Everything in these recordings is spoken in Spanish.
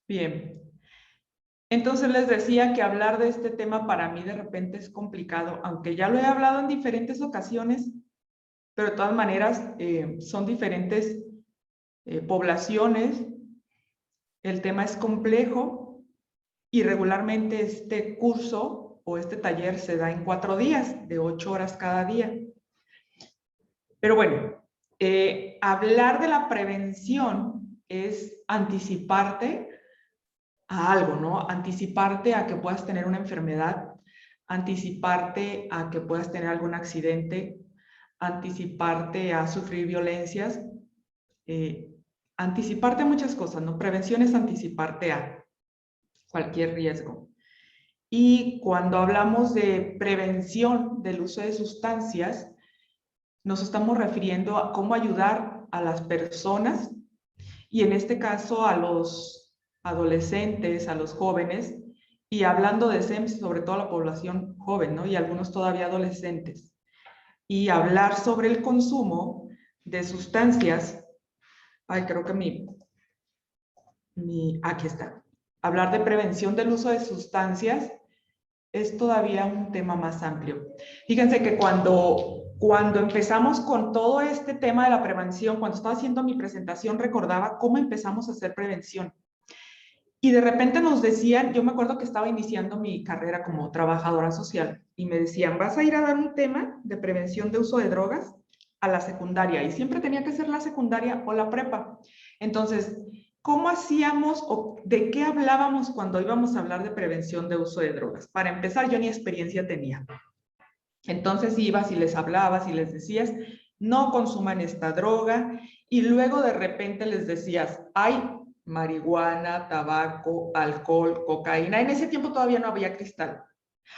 Bien. Entonces les decía que hablar de este tema para mí de repente es complicado, aunque ya lo he hablado en diferentes ocasiones, pero de todas maneras son diferentes poblaciones, el tema es complejo y regularmente este curso o este taller se da en 4 días, de 8 horas cada día. Pero bueno, hablar de la prevención es anticiparte a algo, ¿no? Anticiparte a que puedas tener una enfermedad, anticiparte a que puedas tener algún accidente, anticiparte a sufrir violencias, eh, anticiparte a muchas cosas, ¿no? Prevención es anticiparte a cualquier riesgo. Y cuando hablamos de prevención del uso de sustancias, nos estamos refiriendo a cómo ayudar a las personas y en este caso a los adolescentes, a los jóvenes, y hablando de SEMS, sobre todo a la población joven, ¿no? Y algunos todavía adolescentes. Y hablar sobre el consumo de sustancias, ay, creo que aquí está. Hablar de prevención del uso de sustancias es todavía un tema más amplio. Fíjense que cuando empezamos con todo este tema de la prevención, cuando estaba haciendo mi presentación, recordaba cómo empezamos a hacer prevención. Y de repente nos decían, yo me acuerdo que estaba iniciando mi carrera como trabajadora social y me decían, vas a ir a dar un tema de prevención de uso de drogas a la secundaria y siempre tenía que ser la secundaria o la prepa. Entonces, ¿cómo hacíamos o de qué hablábamos cuando íbamos a hablar de prevención de uso de drogas? Para empezar, yo ni experiencia tenía. Entonces ibas y les hablabas y les decías, no consuman esta droga y luego de repente les decías, hay marihuana, tabaco, alcohol, cocaína. En ese tiempo todavía no había cristal.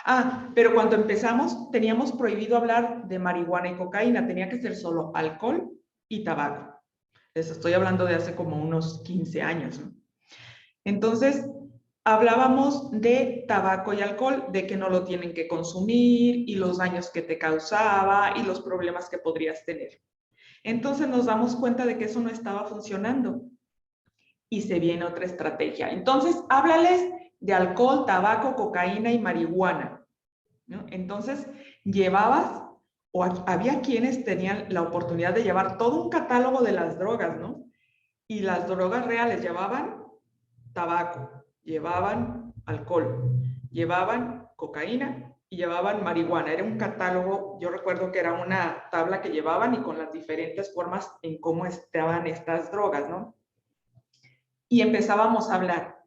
Ah, pero cuando empezamos teníamos prohibido hablar de marihuana y cocaína, tenía que ser solo alcohol y tabaco. Les estoy hablando de hace como unos 15 años, ¿no? Entonces, hablábamos de tabaco y alcohol, de que no lo tienen que consumir y los daños que te causaba y los problemas que podrías tener. Entonces nos damos cuenta de que eso no estaba funcionando y se viene otra estrategia. Entonces, háblales de alcohol, tabaco, cocaína y marihuana, ¿no? Entonces, llevabas, o había quienes tenían la oportunidad de llevar todo un catálogo de las drogas, ¿no? Y las drogas reales llevaban tabaco, llevaban alcohol, llevaban cocaína y llevaban marihuana. Era un catálogo, yo recuerdo que era una tabla que llevaban y con las diferentes formas en cómo estaban estas drogas, ¿no? Y empezábamos a hablar.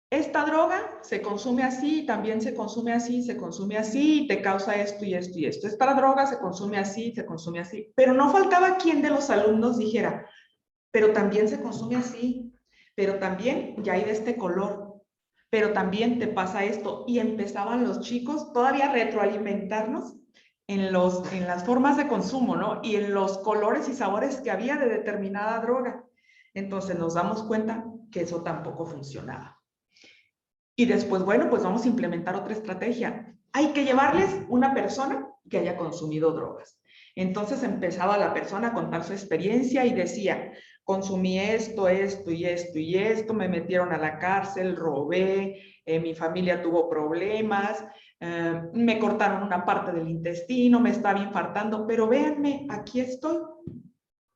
Esta droga se consume así, también se consume así, se consume así, y te causa esto y esto y esto. Esta droga se consume así, se consume así. Pero no faltaba quien de los alumnos dijera, pero también se consume así, pero también ya hay de este color, pero también te pasa esto. Y empezaban los chicos todavía a retroalimentarnos en las formas de consumo, ¿no? Y en los colores y sabores que había de determinada droga. Entonces nos damos cuenta que eso tampoco funcionaba. Y después, bueno, pues vamos a implementar otra estrategia. Hay que llevarles una persona que haya consumido drogas. Entonces empezaba la persona a contar su experiencia y decía, consumí esto, esto y esto y esto, me metieron a la cárcel, robé, mi familia tuvo problemas, me cortaron una parte del intestino, me estaba infartando, pero véanme, aquí estoy,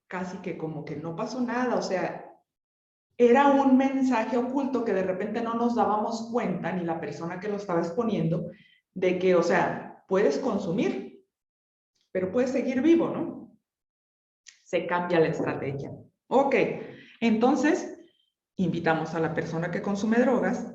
casi que como que no pasó nada, o sea, era un mensaje oculto que de repente no nos dábamos cuenta, ni la persona que lo estaba exponiendo, de que, o sea, puedes consumir, pero puedes seguir vivo, ¿no? Se cambia la estrategia. Ok, entonces invitamos a la persona que consume drogas,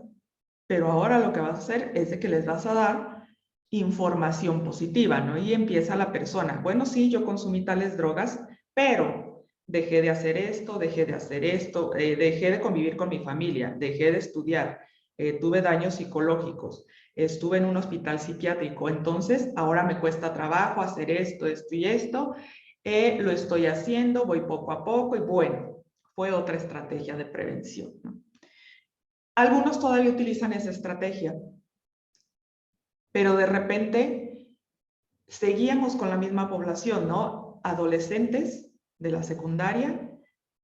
pero ahora lo que vas a hacer es de que les vas a dar información positiva, ¿no? Y empieza la persona, bueno, sí, yo consumí tales drogas, pero dejé de hacer esto, dejé de convivir con mi familia, dejé de estudiar, tuve daños psicológicos, estuve en un hospital psiquiátrico, entonces ahora me cuesta trabajo hacer esto y esto, lo estoy haciendo, voy poco a poco y bueno, fue otra estrategia de prevención, ¿no? Algunos todavía utilizan esa estrategia, pero de repente seguíamos con la misma población, ¿no? Adolescentes de la secundaria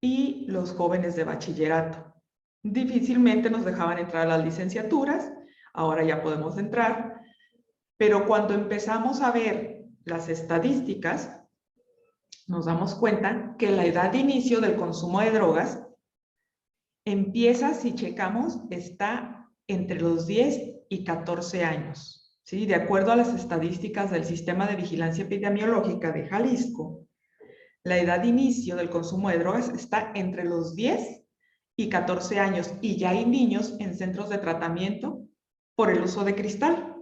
y los jóvenes de bachillerato. difícilmente nos dejaban entrar a las licenciaturas, ahora ya podemos entrar, pero cuando empezamos a ver las estadísticas, nos damos cuenta que la edad de inicio del consumo de drogas empieza, si checamos, está entre los 10 y 14 años. ¿Sí? De acuerdo a las estadísticas del Sistema de Vigilancia Epidemiológica de Jalisco, la edad de inicio del consumo de drogas está entre los 10 y 14 años y ya hay niños en centros de tratamiento por el uso de cristal.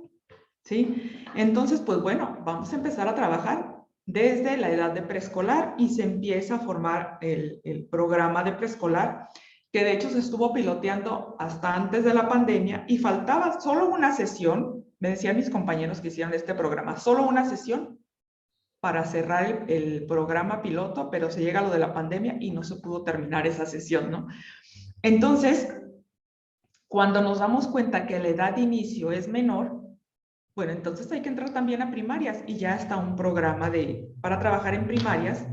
¿Sí? Entonces, pues bueno, vamos a empezar a trabajar desde la edad de preescolar y se empieza a formar el programa de preescolar, que de hecho se estuvo piloteando hasta antes de la pandemia y faltaba solo una sesión, me decían mis compañeros que hicieron este programa, solo una sesión para cerrar el programa piloto, pero se llega a lo de la pandemia y no se pudo terminar esa sesión, ¿no? Entonces, cuando nos damos cuenta que la edad de inicio es menor, bueno, entonces hay que entrar también a primarias y ya está un programa para trabajar en primarias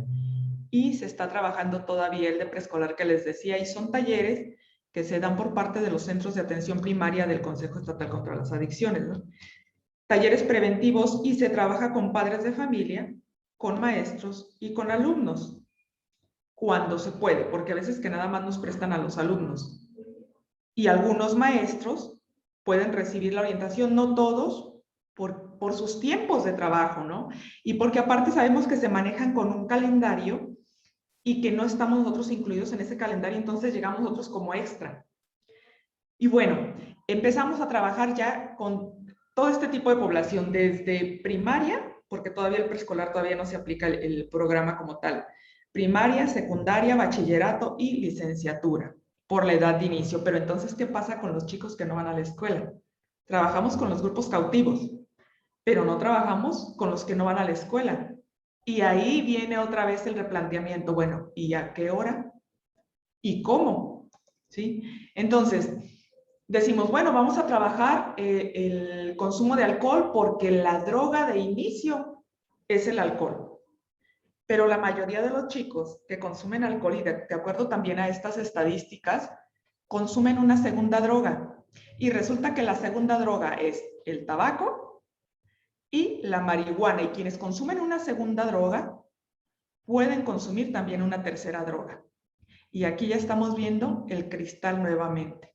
y se está trabajando todavía el de preescolar que les decía y son talleres que se dan por parte de los centros de atención primaria del Consejo Estatal contra las Adicciones, ¿no? Talleres preventivos y se trabaja con padres de familia, con maestros y con alumnos, cuando se puede, porque a veces que nada más nos prestan a los alumnos. Y algunos maestros pueden recibir la orientación, no todos, por sus tiempos de trabajo, ¿no? Y porque aparte sabemos que se manejan con un calendario y que no estamos nosotros incluidos en ese calendario, entonces llegamos nosotros como extra. Y bueno, empezamos a trabajar ya con todo este tipo de población, desde primaria, porque todavía el preescolar todavía no se aplica el programa como tal, primaria, secundaria, bachillerato y licenciatura, por la edad de inicio. Pero entonces, ¿qué pasa con los chicos que no van a la escuela? Trabajamos con los grupos cautivos, pero no trabajamos con los que no van a la escuela. Y ahí viene otra vez el replanteamiento, bueno, ¿y a qué hora? ¿Y cómo? ¿Sí? Entonces, decimos, bueno, vamos a trabajar el consumo de alcohol porque la droga de inicio es el alcohol. Pero la mayoría de los chicos que consumen alcohol, y de acuerdo también a estas estadísticas, consumen una segunda droga. Y resulta que la segunda droga es el tabaco y la marihuana. Y quienes consumen una segunda droga pueden consumir también una tercera droga. Y aquí ya estamos viendo el cristal nuevamente.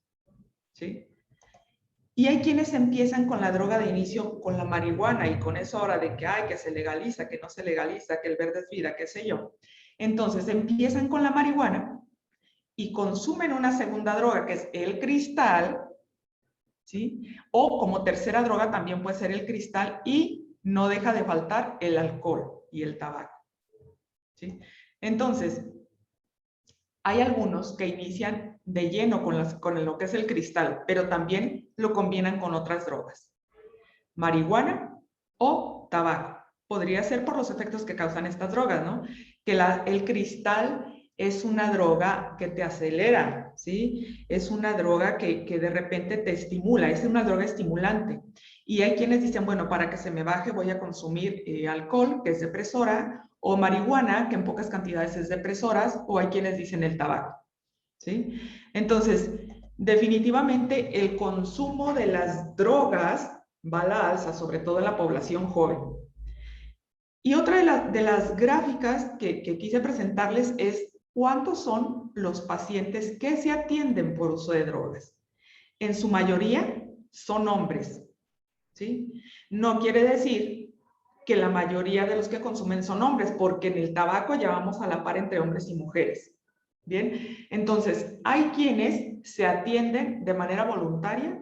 ¿Sí? Y hay quienes empiezan con la droga de inicio, con la marihuana, y con eso ahora de que hay, que se legaliza, que no se legaliza, que el verde es vida, qué sé yo. Entonces empiezan con la marihuana y consumen una segunda droga, que es el cristal, ¿sí? O como tercera droga también puede ser el cristal y no deja de faltar el alcohol y el tabaco, ¿sí? Entonces, hay algunos que inician de lleno con lo que es el cristal, pero también lo combinan con otras drogas. Marihuana o tabaco. Podría ser por los efectos que causan estas drogas, ¿no? Que el cristal es una droga que te acelera, ¿sí? Es una droga que de repente te estimula, es una droga estimulante. Y hay quienes dicen, bueno, para que se me baje voy a consumir alcohol, que es depresora, o marihuana, que en pocas cantidades es depresoras, o hay quienes dicen el tabaco, ¿sí? Entonces, definitivamente el consumo de las drogas va a la alza, sobre todo en la población joven. Y otra de las gráficas que quise presentarles es cuántos son los pacientes que se atienden por uso de drogas. En su mayoría son hombres, ¿sí? No quiere decir que la mayoría de los que consumen son hombres, porque en el tabaco ya vamos a la par entre hombres y mujeres. Bien, entonces hay quienes se atienden de manera voluntaria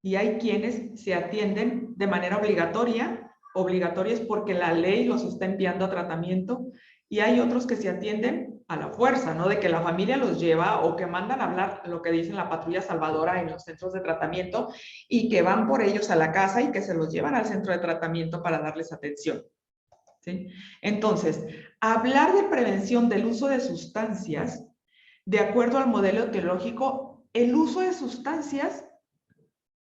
y hay quienes se atienden de manera obligatoria. Obligatoria es porque la ley los está enviando a tratamiento, y hay otros que se atienden a la fuerza, ¿no? De que la familia los lleva o que mandan a hablar lo que dicen la patrulla salvadora en los centros de tratamiento y que van por ellos a la casa y que se los llevan al centro de tratamiento para darles atención, ¿sí? Entonces, hablar de prevención del uso de sustancias, de acuerdo al modelo teológico, el uso de sustancias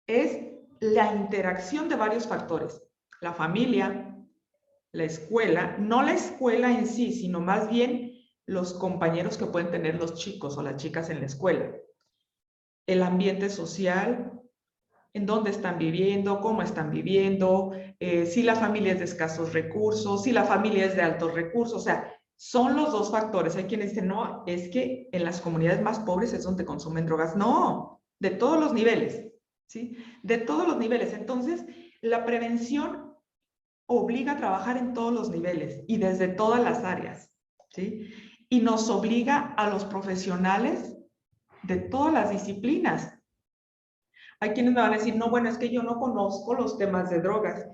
es la interacción de varios factores. La familia, la escuela, no la escuela en sí, sino más bien los compañeros que pueden tener los chicos o las chicas en la escuela. el ambiente social, en dónde están viviendo, cómo están viviendo, si la familia es de escasos recursos, si la familia es de altos recursos, o sea, son los dos factores. Hay quienes dicen, no, es que en las comunidades más pobres es donde consumen drogas. No, de todos los niveles, ¿sí? De todos los niveles. Entonces, la prevención obliga a trabajar en todos los niveles y desde todas las áreas, ¿sí? Y nos obliga a los profesionales de todas las disciplinas. Hay quienes me van a decir, no, bueno, es que yo no conozco los temas de drogas.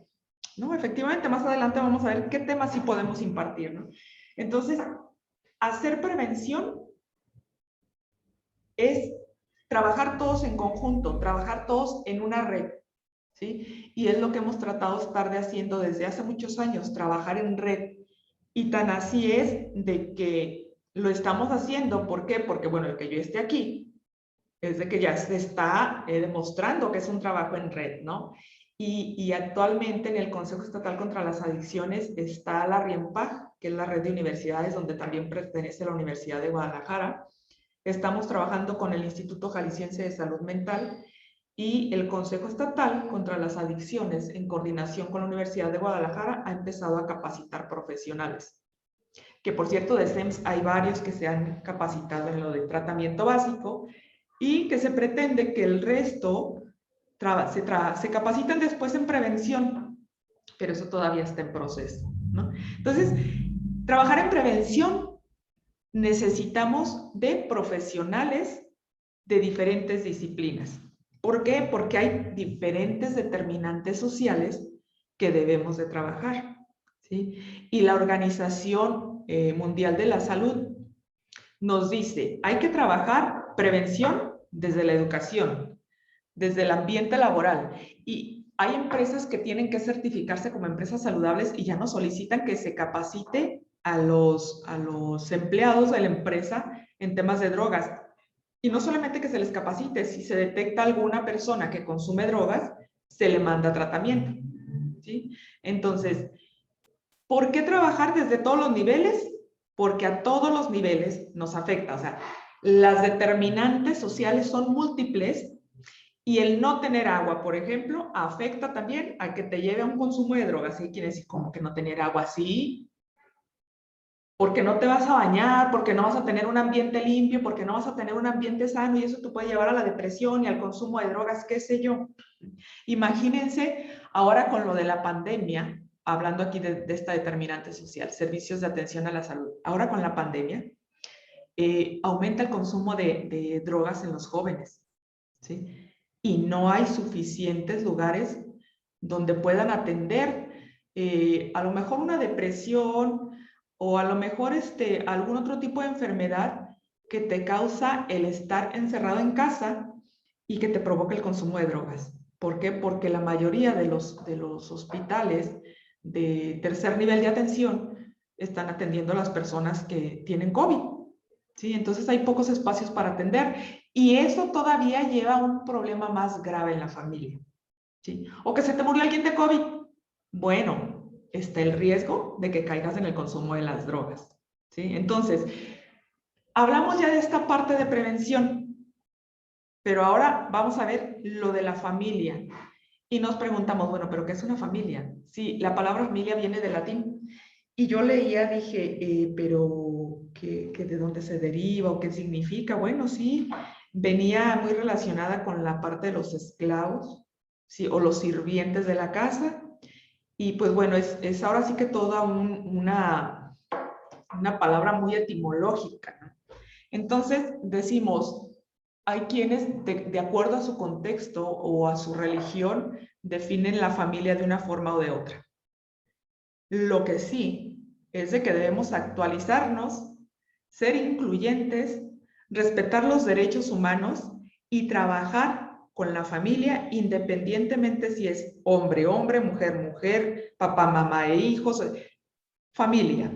No, efectivamente, más adelante vamos a ver qué temas sí podemos impartir, ¿no? Entonces, hacer prevención es trabajar todos en conjunto, trabajar todos en una red, ¿sí? Y es lo que hemos tratado de estar haciendo desde hace muchos años, trabajar en red. Y tan así es de que lo estamos haciendo. ¿Por qué? Porque, bueno, el que yo esté aquí es de que ya se está demostrando que es un trabajo en red, ¿no? Y actualmente en el Consejo Estatal contra las Adicciones está la RIEMPAG, que es la red de universidades donde también pertenece la Universidad de Guadalajara. Estamos trabajando con el Instituto Jalisciense de Salud Mental y el Consejo Estatal contra las Adicciones, en coordinación con la Universidad de Guadalajara, ha empezado a capacitar profesionales. Que por cierto, de SEMS hay varios que se han capacitado en lo de tratamiento básico y que se pretende que el resto se capaciten después en prevención, pero eso todavía está en proceso, ¿no? Entonces, trabajar en prevención necesitamos de profesionales de diferentes disciplinas. ¿Por qué? Porque hay diferentes determinantes sociales que debemos de trabajar, ¿sí? Y la Organización Mundial de la Salud nos dice, hay que trabajar prevención desde la educación, desde el ambiente laboral. Y hay empresas que tienen que certificarse como empresas saludables y ya nos solicitan que se capacite a los empleados de la empresa en temas de drogas. Y no solamente que se les capacite, si se detecta alguna persona que consume drogas, se le manda tratamiento, ¿sí? Entonces, ¿por qué trabajar desde todos los niveles? Porque a todos los niveles nos afecta. O sea, las determinantes sociales son múltiples y el no tener agua, por ejemplo, afecta también a que te lleve a un consumo de drogas. ¿Sí? Quiere decir, ¿cómo que no tener agua? Sí, porque no te vas a bañar, porque no vas a tener un ambiente limpio, porque no vas a tener un ambiente sano y eso te puede llevar a la depresión y al consumo de drogas, qué sé yo. Imagínense ahora con lo de la pandemia, hablando aquí de esta determinante social, servicios de atención a la salud. Ahora con la pandemia, aumenta el consumo de drogas en los jóvenes, ¿sí? Y no hay suficientes lugares donde puedan atender a lo mejor una depresión o a lo mejor algún otro tipo de enfermedad que te causa el estar encerrado en casa y que te provoca el consumo de drogas. ¿Por qué? Porque la mayoría de los hospitales de tercer nivel de atención están atendiendo a las personas que tienen COVID, ¿sí? Entonces hay pocos espacios para atender y eso todavía lleva a un problema más grave en la familia, ¿sí? O que se te murió alguien de COVID. Bueno, está el riesgo de que caigas en el consumo de las drogas, ¿sí? Entonces, hablamos ya de esta parte de prevención, pero ahora vamos a ver lo de la familia. Y nos preguntamos, bueno, ¿pero qué es una familia? Sí, la palabra familia viene del latín. Y yo leía, dije, pero ¿qué de dónde se deriva o qué significa? Bueno, sí, venía muy relacionada con la parte de los esclavos, sí, o los sirvientes de la casa. Y pues bueno, es ahora sí que toda una palabra muy etimológica, ¿no? Entonces decimos, hay quienes de acuerdo a su contexto o a su religión definen la familia de una forma o de otra. Lo que sí es de que debemos actualizarnos, ser incluyentes, respetar los derechos humanos y trabajar con la familia independientemente si es hombre, hombre, mujer, mujer, papá, mamá e hijos, familia,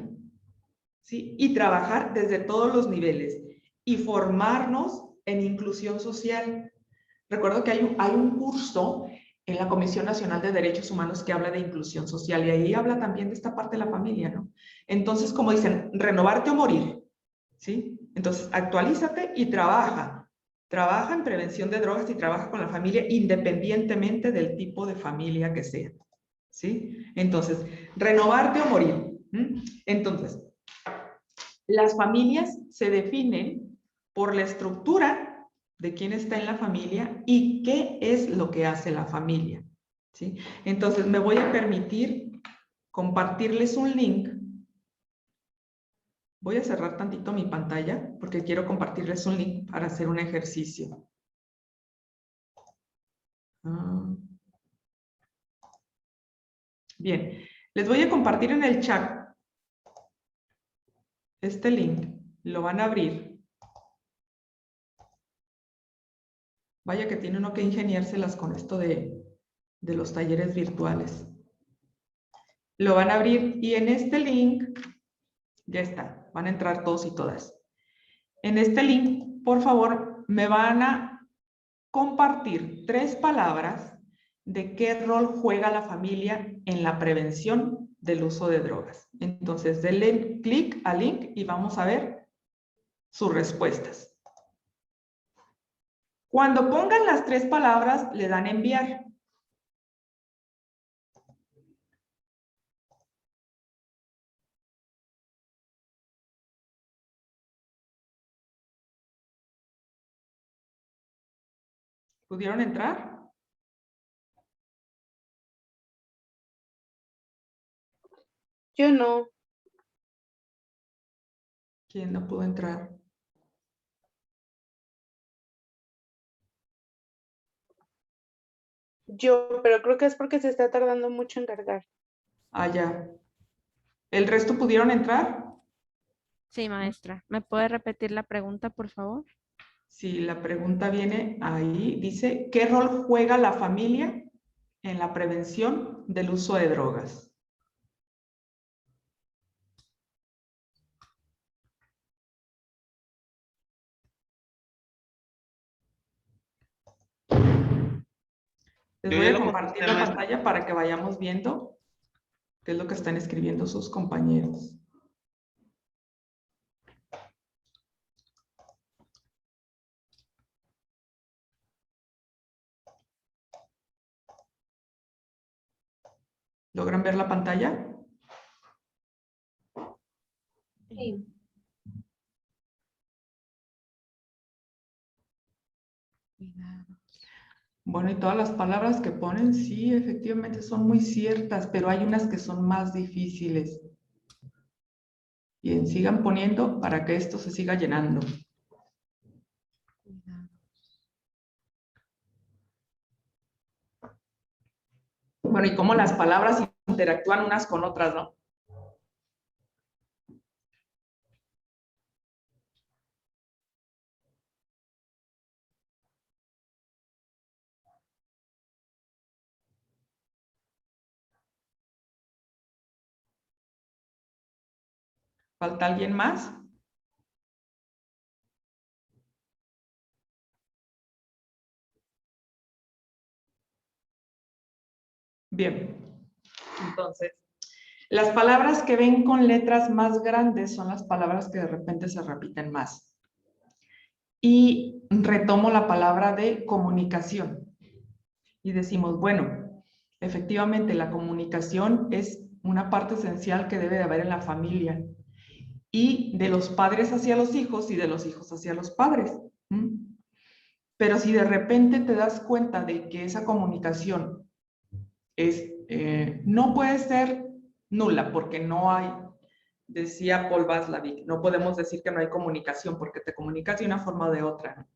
¿sí? Y trabajar desde todos los niveles y formarnos en inclusión social. Recuerdo que hay un curso en la Comisión Nacional de Derechos Humanos que habla de inclusión social y ahí habla también de esta parte de la familia, ¿no? Entonces, como dicen, renovarte o morir, ¿sí? Entonces, actualízate y trabaja trabaja en prevención de drogas y trabaja con la familia independientemente del tipo de familia que sea. ¿Sí? Entonces, renovarte o morir. Entonces, las familias se definen por la estructura de quién está en la familia y qué es lo que hace la familia. ¿Sí? Entonces, me voy a permitir compartirles un link. Voy a cerrar tantito mi pantalla porque quiero compartirles un link para hacer un ejercicio. Bien, les voy a compartir en el chat este link. Lo van a abrir. Vaya que tiene uno que ingeniárselas con esto de los talleres virtuales. Lo van a abrir y en este link, ya está, van a entrar todos y todas. En este link, por favor, me van a compartir 3 palabras de qué rol juega la familia en la prevención del uso de drogas. Entonces, denle clic al link y vamos a ver sus respuestas. Cuando pongan las 3 palabras, le dan enviar. ¿Pudieron entrar? Yo no. ¿Quién no pudo entrar? Yo, pero creo que es porque se está tardando mucho en cargar. Ah, ya. ¿El resto pudieron entrar? Sí, maestra. ¿Me puede repetir la pregunta, por favor? Sí, la pregunta viene ahí. Dice, ¿qué rol juega la familia en la prevención del uso de drogas? Les voy a compartir la pantalla para que vayamos viendo qué es lo que están escribiendo sus compañeros. ¿Logran ver la pantalla? Sí. Bueno, y todas las palabras que ponen, sí, efectivamente son muy ciertas, pero hay unas que son más difíciles. Bien, sigan poniendo para que esto se siga llenando. Bueno, y cómo las palabras interactúan unas con otras, ¿no? ¿Falta alguien más? Bien, entonces, las palabras que ven con letras más grandes son las palabras que de repente se repiten más. Y retomo la palabra de comunicación. Y decimos, bueno, efectivamente la comunicación es una parte esencial que debe de haber en la familia. Y de los padres hacia los hijos y de los hijos hacia los padres. Pero si de repente te das cuenta de que esa comunicación no puede ser nula porque no hay, decía Paul Václavic, no podemos decir que no hay comunicación porque te comunicas de una forma o de otra.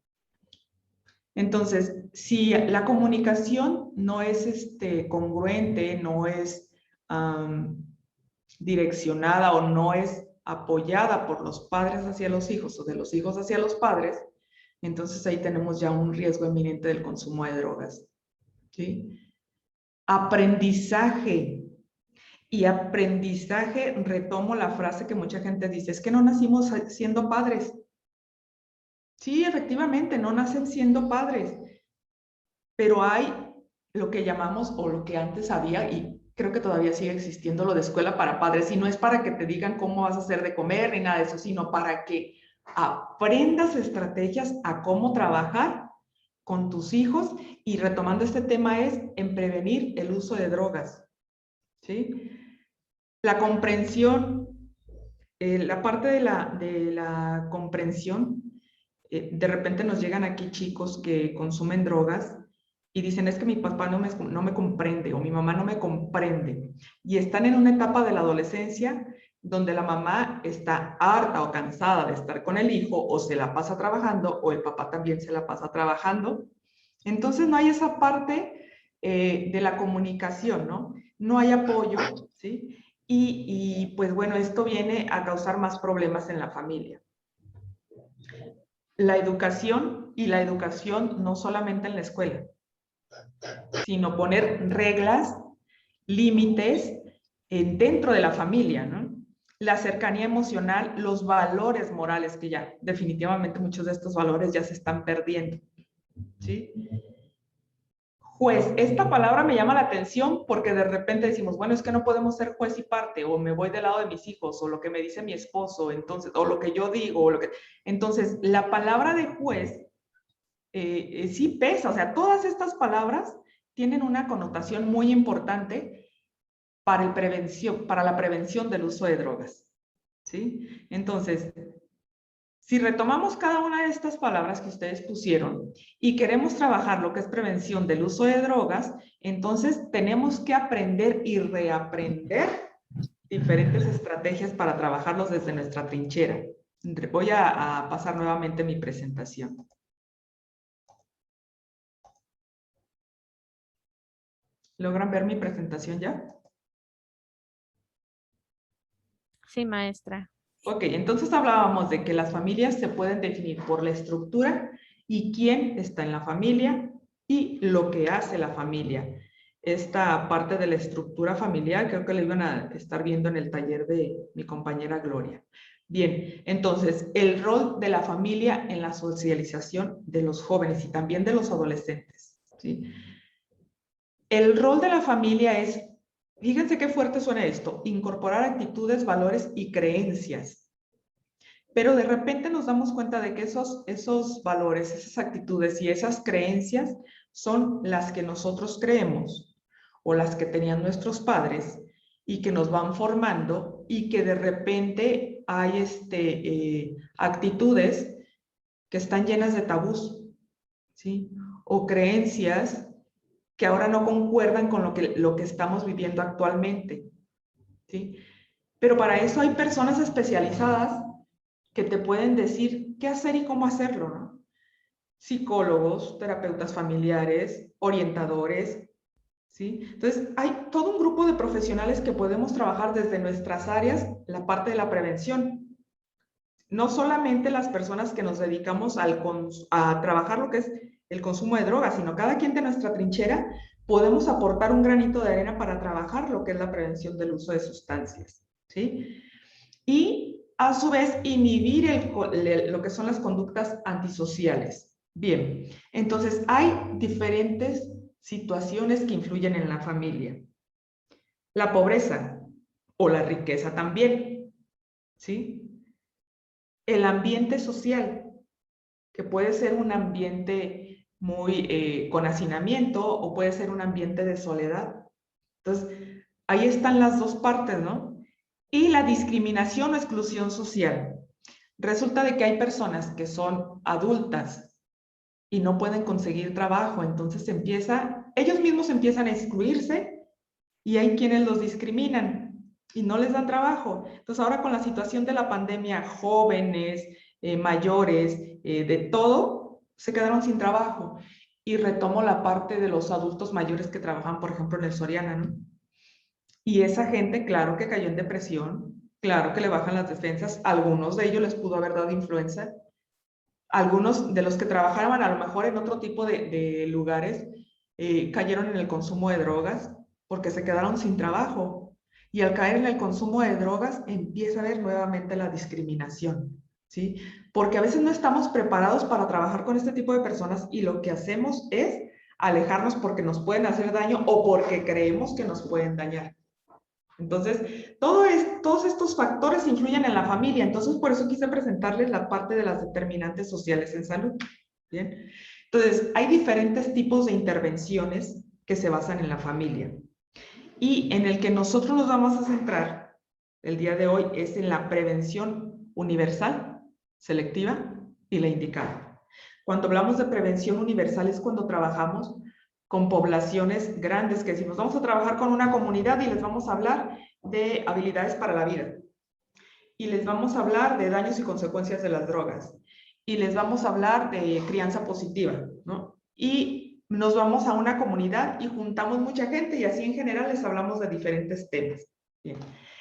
Entonces, si la comunicación no es congruente, no es direccionada o no es apoyada por los padres hacia los hijos o de los hijos hacia los padres, entonces ahí tenemos ya un riesgo inminente del consumo de drogas. ¿Sí? Aprendizaje. Y aprendizaje, retomo la frase que mucha gente dice, es que no nacimos siendo padres. Sí, efectivamente, no nacen siendo padres, pero hay lo que llamamos, o lo que antes había, y creo que todavía sigue existiendo, lo de escuela para padres, y no es para que te digan cómo vas a hacer de comer ni nada de eso, sino para que aprendas estrategias a cómo trabajar con tus hijos y retomando este tema es en prevenir el uso de drogas, ¿sí? La comprensión, la parte de la comprensión, de repente nos llegan aquí chicos que consumen drogas y dicen, es que mi papá no me comprende o mi mamá no me comprende. Y están en una etapa de la adolescencia donde la mamá está harta o cansada de estar con el hijo o se la pasa trabajando o el papá también se la pasa trabajando. Entonces no hay esa parte de la comunicación, ¿no? No hay apoyo, ¿sí? Y pues bueno, esto viene a causar más problemas en la familia. La educación y la educación no solamente en la escuela, sino poner reglas, límites dentro de la familia, ¿no? La cercanía emocional, los valores morales, que ya definitivamente muchos de estos valores ya se están perdiendo, ¿sí? Juez, esta palabra me llama la atención porque de repente decimos, bueno, es que no podemos ser juez y parte, o me voy del lado de mis hijos, o lo que me dice mi esposo, entonces, o lo que yo digo, o lo que... Entonces, la palabra de juez sí pesa, o sea, todas estas palabras tienen una connotación muy importante para la prevención del uso de drogas, ¿sí? Entonces, si retomamos cada una de estas palabras que ustedes pusieron y queremos trabajar lo que es prevención del uso de drogas, entonces tenemos que aprender y reaprender diferentes estrategias para trabajarlos desde nuestra trinchera. Voy a pasar nuevamente mi presentación. ¿Logran ver mi presentación ya? Sí, maestra. Ok, entonces hablábamos de que las familias se pueden definir por la estructura y quién está en la familia y lo que hace la familia. Esta parte de la estructura familiar creo que la iban a estar viendo en el taller de mi compañera Gloria. Bien, entonces el rol de la familia en la socialización de los jóvenes y también de los adolescentes, ¿sí? El rol de la familia es, fíjense qué fuerte suena esto, incorporar actitudes, valores y creencias. Pero de repente nos damos cuenta de que esos valores, esas actitudes y esas creencias son las que nosotros creemos o las que tenían nuestros padres y que nos van formando y que de repente hay actitudes que están llenas de tabús, ¿sí? O creencias que ahora no concuerdan con lo que estamos viviendo actualmente, ¿sí? Pero para eso hay personas especializadas que te pueden decir qué hacer y cómo hacerlo, ¿no? Psicólogos, terapeutas familiares, orientadores, ¿sí? Entonces, hay todo un grupo de profesionales que podemos trabajar desde nuestras áreas la parte de la prevención. No solamente las personas que nos dedicamos a trabajar lo que es el consumo de drogas, sino cada quien de nuestra trinchera podemos aportar un granito de arena para trabajar lo que es la prevención del uso de sustancias, ¿sí? Y a su vez inhibir lo que son las conductas antisociales. Bien, entonces hay diferentes situaciones que influyen en la familia. La pobreza o la riqueza también, ¿sí? El ambiente social, que puede ser un ambiente muy con hacinamiento o puede ser un ambiente de soledad. Entonces, ahí están las dos partes, ¿no? Y la discriminación o exclusión social. Resulta de que hay personas que son adultas y no pueden conseguir trabajo, entonces ellos mismos empiezan a excluirse y hay quienes los discriminan y no les dan trabajo. Entonces ahora con la situación de la pandemia, jóvenes, mayores, de todo, se quedaron sin trabajo. Y retomo la parte de los adultos mayores que trabajan, por ejemplo, en el Soriana, ¿no? Y esa gente, claro que cayó en depresión, claro que le bajan las defensas, algunos de ellos les pudo haber dado influenza, algunos de los que trabajaban a lo mejor en otro tipo de lugares cayeron en el consumo de drogas porque se quedaron sin trabajo. Y al caer en el consumo de drogas empieza a haber nuevamente la discriminación, ¿sí? Porque a veces no estamos preparados para trabajar con este tipo de personas y lo que hacemos es alejarnos porque nos pueden hacer daño o porque creemos que nos pueden dañar. Entonces, todos estos factores influyen en la familia. Entonces, por eso quise presentarles la parte de las determinantes sociales en salud. Bien. Entonces, hay diferentes tipos de intervenciones que se basan en la familia. Y en el que nosotros nos vamos a centrar el día de hoy es en la prevención universal, selectiva y la indicada. Cuando hablamos de prevención universal es cuando trabajamos con poblaciones grandes que decimos, vamos a trabajar con una comunidad y les vamos a hablar de habilidades para la vida. Y les vamos a hablar de daños y consecuencias de las drogas. Y les vamos a hablar de crianza positiva, ¿no? Y nos vamos a una comunidad y juntamos mucha gente y así en general les hablamos de diferentes temas. Bien.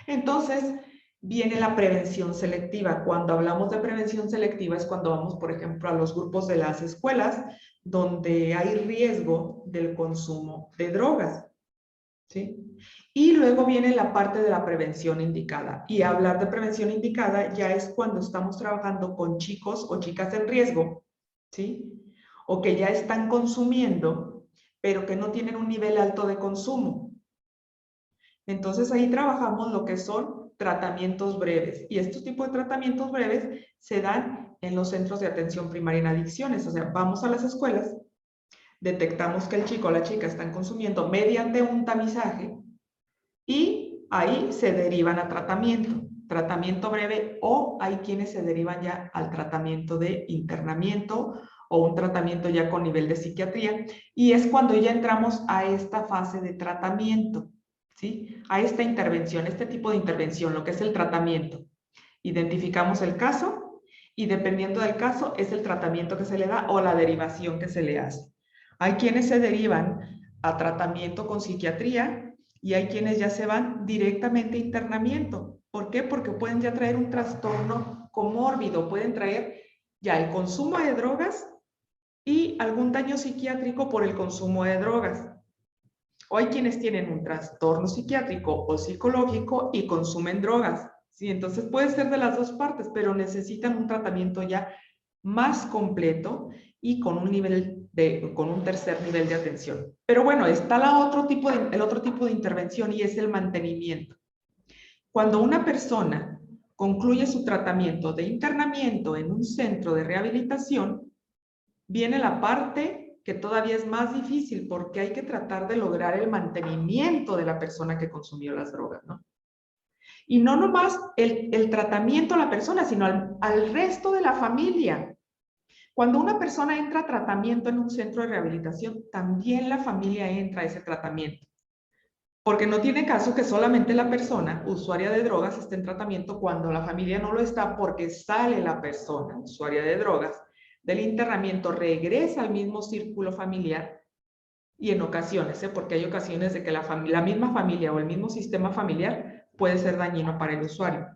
Entonces, viene la prevención selectiva. Cuando hablamos de prevención selectiva es cuando vamos, por ejemplo, a los grupos de las escuelas donde hay riesgo del consumo de drogas, ¿sí? Y luego viene la parte de la prevención indicada. Y hablar de prevención indicada ya es cuando estamos trabajando con chicos o chicas en riesgo, ¿sí? O que ya están consumiendo, pero que no tienen un nivel alto de consumo. Entonces ahí trabajamos lo que son tratamientos breves. Y estos tipos de tratamientos breves se dan en los centros de atención primaria en adicciones. O sea, vamos a las escuelas, detectamos que el chico o la chica están consumiendo mediante un tamizaje y ahí se derivan a tratamiento breve, o hay quienes se derivan ya al tratamiento de internamiento o un tratamiento ya con nivel de psiquiatría, y es cuando ya entramos a esta fase de tratamiento, ¿sí? A esta intervención, este tipo de intervención, lo que es el tratamiento. Identificamos el caso y dependiendo del caso es el tratamiento que se le da o la derivación que se le hace. Hay quienes se derivan a tratamiento con psiquiatría y hay quienes ya se van directamente a internamiento. ¿Por qué? Porque pueden ya traer un trastorno comórbido, pueden traer ya el consumo de drogas y algún daño psiquiátrico por el consumo de drogas. O hay quienes tienen un trastorno psiquiátrico o psicológico y consumen drogas. Sí, entonces puede ser de las dos partes, pero necesitan un tratamiento ya más completo y con un tercer nivel de atención. Pero bueno, está el otro tipo de intervención y es el mantenimiento. Cuando una persona concluye su tratamiento de internamiento en un centro de rehabilitación, viene la parte que todavía es más difícil porque hay que tratar de lograr el mantenimiento de la persona que consumió las drogas, ¿no? Y no nomás el tratamiento a la persona, sino al resto de la familia. Cuando una persona entra a tratamiento en un centro de rehabilitación, también la familia entra a ese tratamiento. Porque no tiene caso que solamente la persona usuaria de drogas esté en tratamiento cuando la familia no lo está, porque sale la persona usuaria de drogas del internamiento, regresa al mismo círculo familiar y en ocasiones, porque hay ocasiones de que la misma familia o el mismo sistema familiar puede ser dañino para el usuario.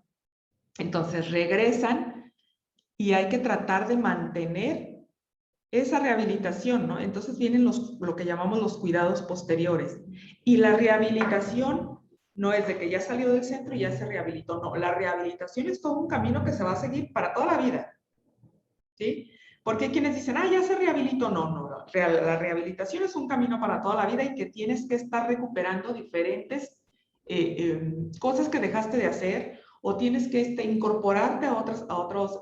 Entonces regresan y hay que tratar de mantener esa rehabilitación, ¿no? Entonces vienen lo que llamamos los cuidados posteriores. Y la rehabilitación no es de que ya salió del centro y ya se rehabilitó, no. La rehabilitación es todo un camino que se va a seguir para toda la vida, ¿sí? Porque hay quienes dicen, ya se rehabilitó. No, no, no. La rehabilitación es un camino para toda la vida y que tienes que estar recuperando diferentes cosas que dejaste de hacer o tienes que incorporarte a otros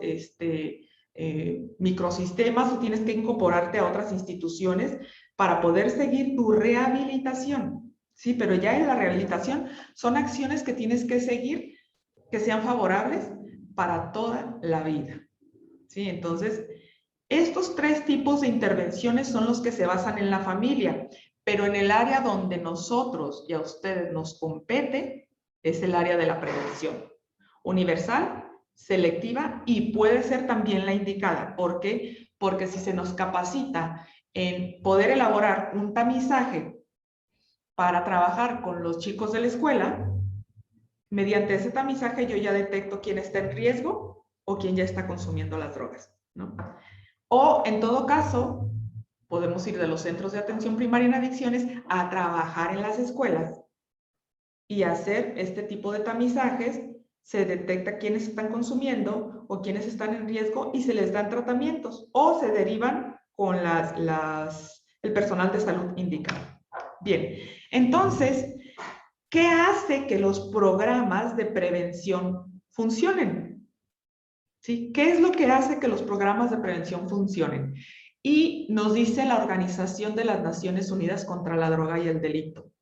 microsistemas o tienes que incorporarte a otras instituciones para poder seguir tu rehabilitación, ¿sí? Pero ya en la rehabilitación son acciones que tienes que seguir que sean favorables para toda la vida, ¿sí? Entonces, estos tres tipos de intervenciones son los que se basan en la familia, pero en el área donde nosotros y a ustedes nos compete es el área de la prevención universal, selectiva y puede ser también la indicada. ¿Por qué? Porque si se nos capacita en poder elaborar un tamizaje para trabajar con los chicos de la escuela, mediante ese tamizaje yo ya detecto quién está en riesgo o quién ya está consumiendo las drogas, ¿no? O en todo caso, podemos ir de los centros de atención primaria en adicciones a trabajar en las escuelas y hacer este tipo de tamizajes. Se detecta quiénes están consumiendo o quiénes están en riesgo y se les dan tratamientos o se derivan con el personal de salud indicado. Bien, entonces, ¿Qué hace que los programas de prevención funcionen? ¿Sí? ¿Qué es lo que hace que los programas de prevención funcionen? Y nos dice la Organización de las Naciones Unidas contra la Droga y el Delito.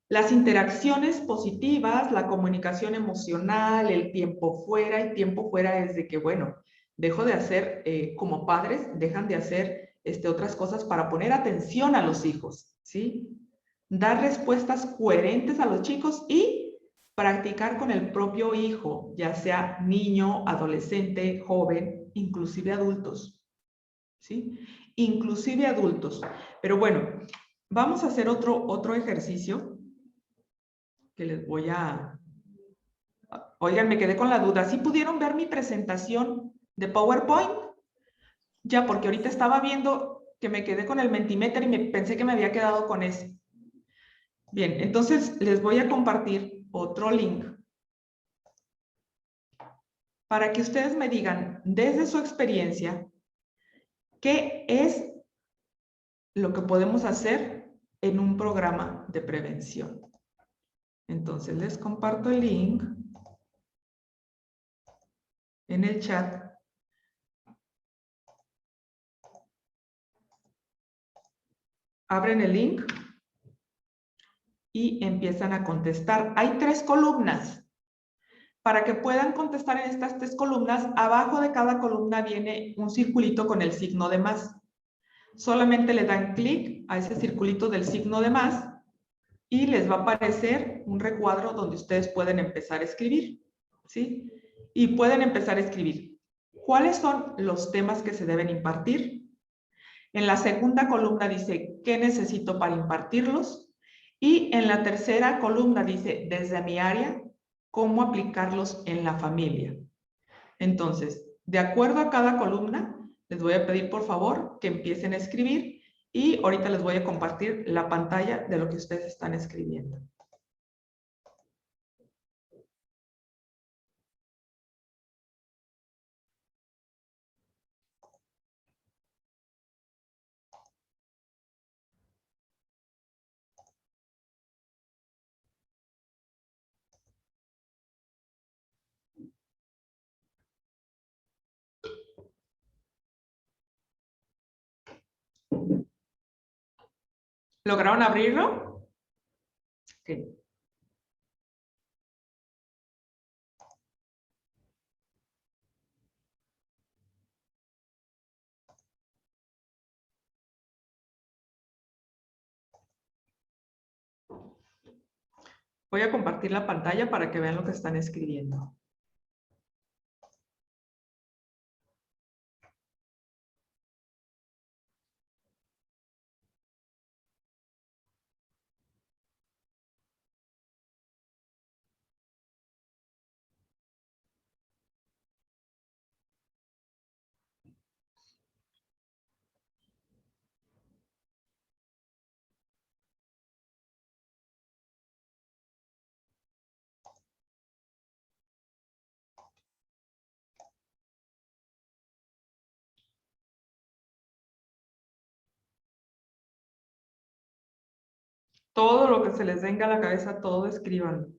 Las interacciones positivas, la comunicación emocional, el tiempo fuera es de que, bueno, dejo de hacer, como padres, dejan de hacer otras cosas para poner atención a los hijos, ¿sí? Dar respuestas coherentes a los chicos y practicar con el propio hijo, ya sea niño, adolescente, joven, inclusive adultos, ¿sí? Inclusive adultos. Pero bueno, vamos a hacer otro ejercicio que les voy a... Oigan, me quedé con la duda. ¿Sí pudieron ver mi presentación de PowerPoint? Ya, porque ahorita estaba viendo que me quedé con el Mentimeter y pensé que me había quedado con ese. Bien, entonces les voy a compartir otro link para que ustedes me digan desde su experiencia qué es lo que podemos hacer en un programa de prevención. Entonces les comparto el link en el chat. Abren el link y empiezan a contestar. Hay 3 columnas. Para que puedan contestar en estas 3 columnas, abajo de cada columna viene un circulito con el signo de más. Solamente le dan clic a ese circulito del signo de más y les va a aparecer un recuadro donde ustedes pueden empezar a escribir, ¿sí? Y pueden empezar a escribir cuáles son los temas que se deben impartir. En la segunda columna dice qué necesito para impartirlos. Y en la tercera columna dice desde mi área, cómo aplicarlos en la familia. Entonces, de acuerdo a cada columna, les voy a pedir por favor que empiecen a escribir y ahorita les voy a compartir la pantalla de lo que ustedes están escribiendo. ¿Lograron abrirlo? Sí. Voy a compartir la pantalla para que vean lo que están escribiendo. Todo lo que se les venga a la cabeza, todo escriban.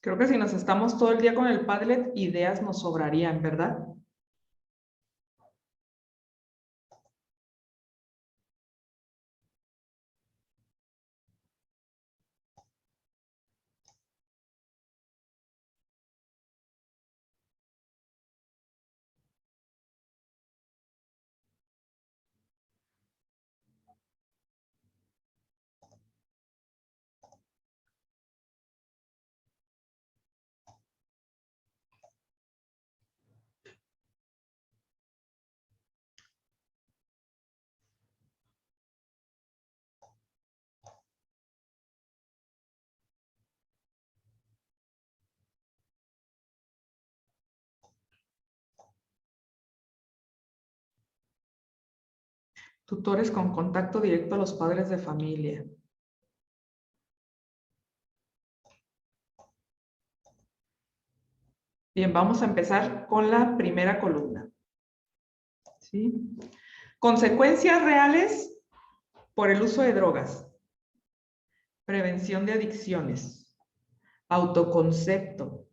Creo que si nos estamos todo el día con el Padlet, ideas nos sobrarían, ¿verdad? Tutores con contacto directo a los padres de familia. Bien, vamos a empezar con la primera columna. ¿Sí? Consecuencias reales por el uso de drogas. Prevención de adicciones. Autoconcepto.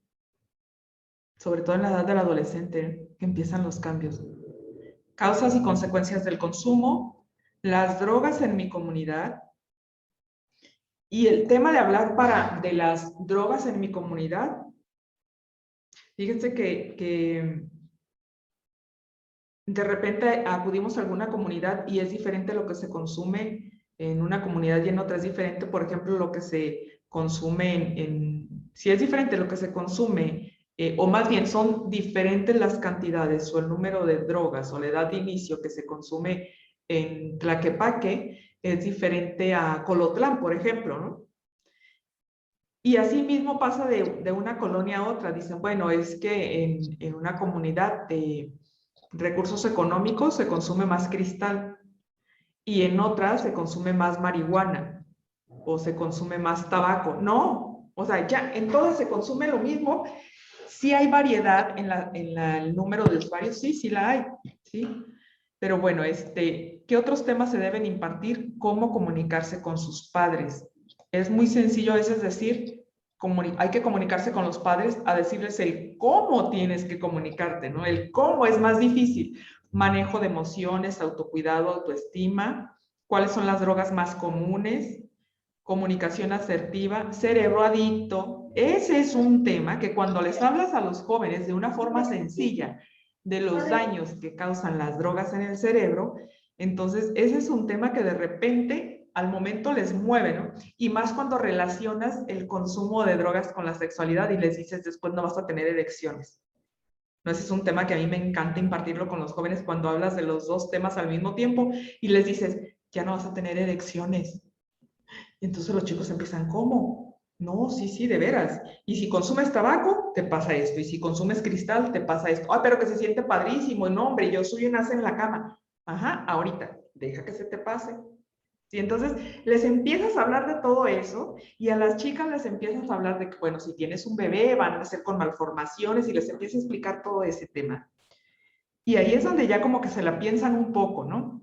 Sobre todo en la edad del adolescente, que empiezan los cambios. Causas y consecuencias del consumo. Las drogas en mi comunidad. Y el tema de hablar de las drogas en mi comunidad. Fíjense que de repente acudimos a alguna comunidad y es diferente lo que se consume en una comunidad y en otra es diferente. Por ejemplo, lo que se consume si es diferente lo que se consume, o más bien son diferentes las cantidades o el número de drogas o la edad de inicio que se consume en Tlaquepaque, es diferente a Colotlán, por ejemplo, ¿no? Y así mismo pasa de una colonia a otra. Dicen, bueno, es que en una comunidad de recursos económicos se consume más cristal y en otras se consume más marihuana o se consume más tabaco. No, o sea, ya en todas se consume lo mismo. Sí hay variedad en el número de usuarios, sí la hay, ¿sí? Pero bueno, ¿qué otros temas se deben impartir? ¿Cómo comunicarse con sus padres? Es muy sencillo a veces decir, hay que comunicarse con los padres, a decirles el cómo tienes que comunicarte, ¿no? El cómo es más difícil. Manejo de emociones, autocuidado, autoestima, cuáles son las drogas más comunes, comunicación asertiva, cerebro adicto. Ese es un tema que cuando les hablas a los jóvenes de una forma sencilla de los daños que causan las drogas en el cerebro, entonces ese es un tema que de repente al momento les mueve, ¿no? Y más cuando relacionas el consumo de drogas con la sexualidad y les dices después no vas a tener erecciones. ¿No? Ese es un tema que a mí me encanta impartirlo con los jóvenes cuando hablas de los dos temas al mismo tiempo y les dices, ya no vas a tener erecciones. Y entonces los chicos empiezan, ¿cómo? No, sí, de veras. Y si consumes tabaco, te pasa esto. Y si consumes cristal, te pasa esto. Ah, pero que se siente padrísimo. No, hombre, yo soy un asa en la cama. Ajá, ahorita, deja que se te pase. Sí, entonces les empiezas a hablar de todo eso y a las chicas les empiezas a hablar de que, bueno, si tienes un bebé, van a ser con malformaciones y les empiezas a explicar todo ese tema. Y ahí es donde ya como que se la piensan un poco, ¿no?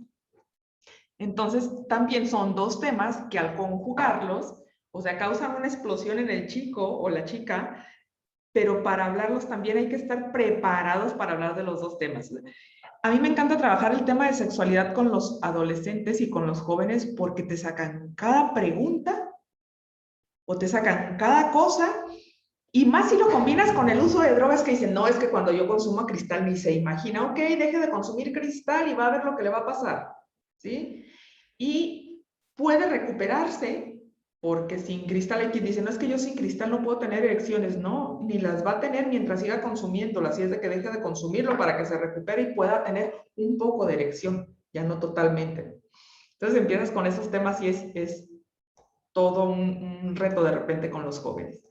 Entonces, también son dos temas que al conjugarlos, o sea, causan una explosión en el chico o la chica, pero para hablarlos también hay que estar preparados para hablar de los dos temas. A mí me encanta trabajar el tema de sexualidad con los adolescentes y con los jóvenes porque te sacan cada pregunta o te sacan cada cosa y más si lo combinas con el uso de drogas que dicen, no, es que cuando yo consumo cristal ni se imagina, ok, deje de consumir cristal y va a ver lo que le va a pasar, ¿sí? Y puede recuperarse porque sin cristal hay quien dice, no, es que yo sin cristal no puedo tener erecciones. No, ni las va a tener mientras siga consumiéndolo, así es de que deje de consumirlo para que se recupere y pueda tener un poco de erección, ya no totalmente. Entonces empiezas con esos temas y es todo un reto de repente con los jóvenes.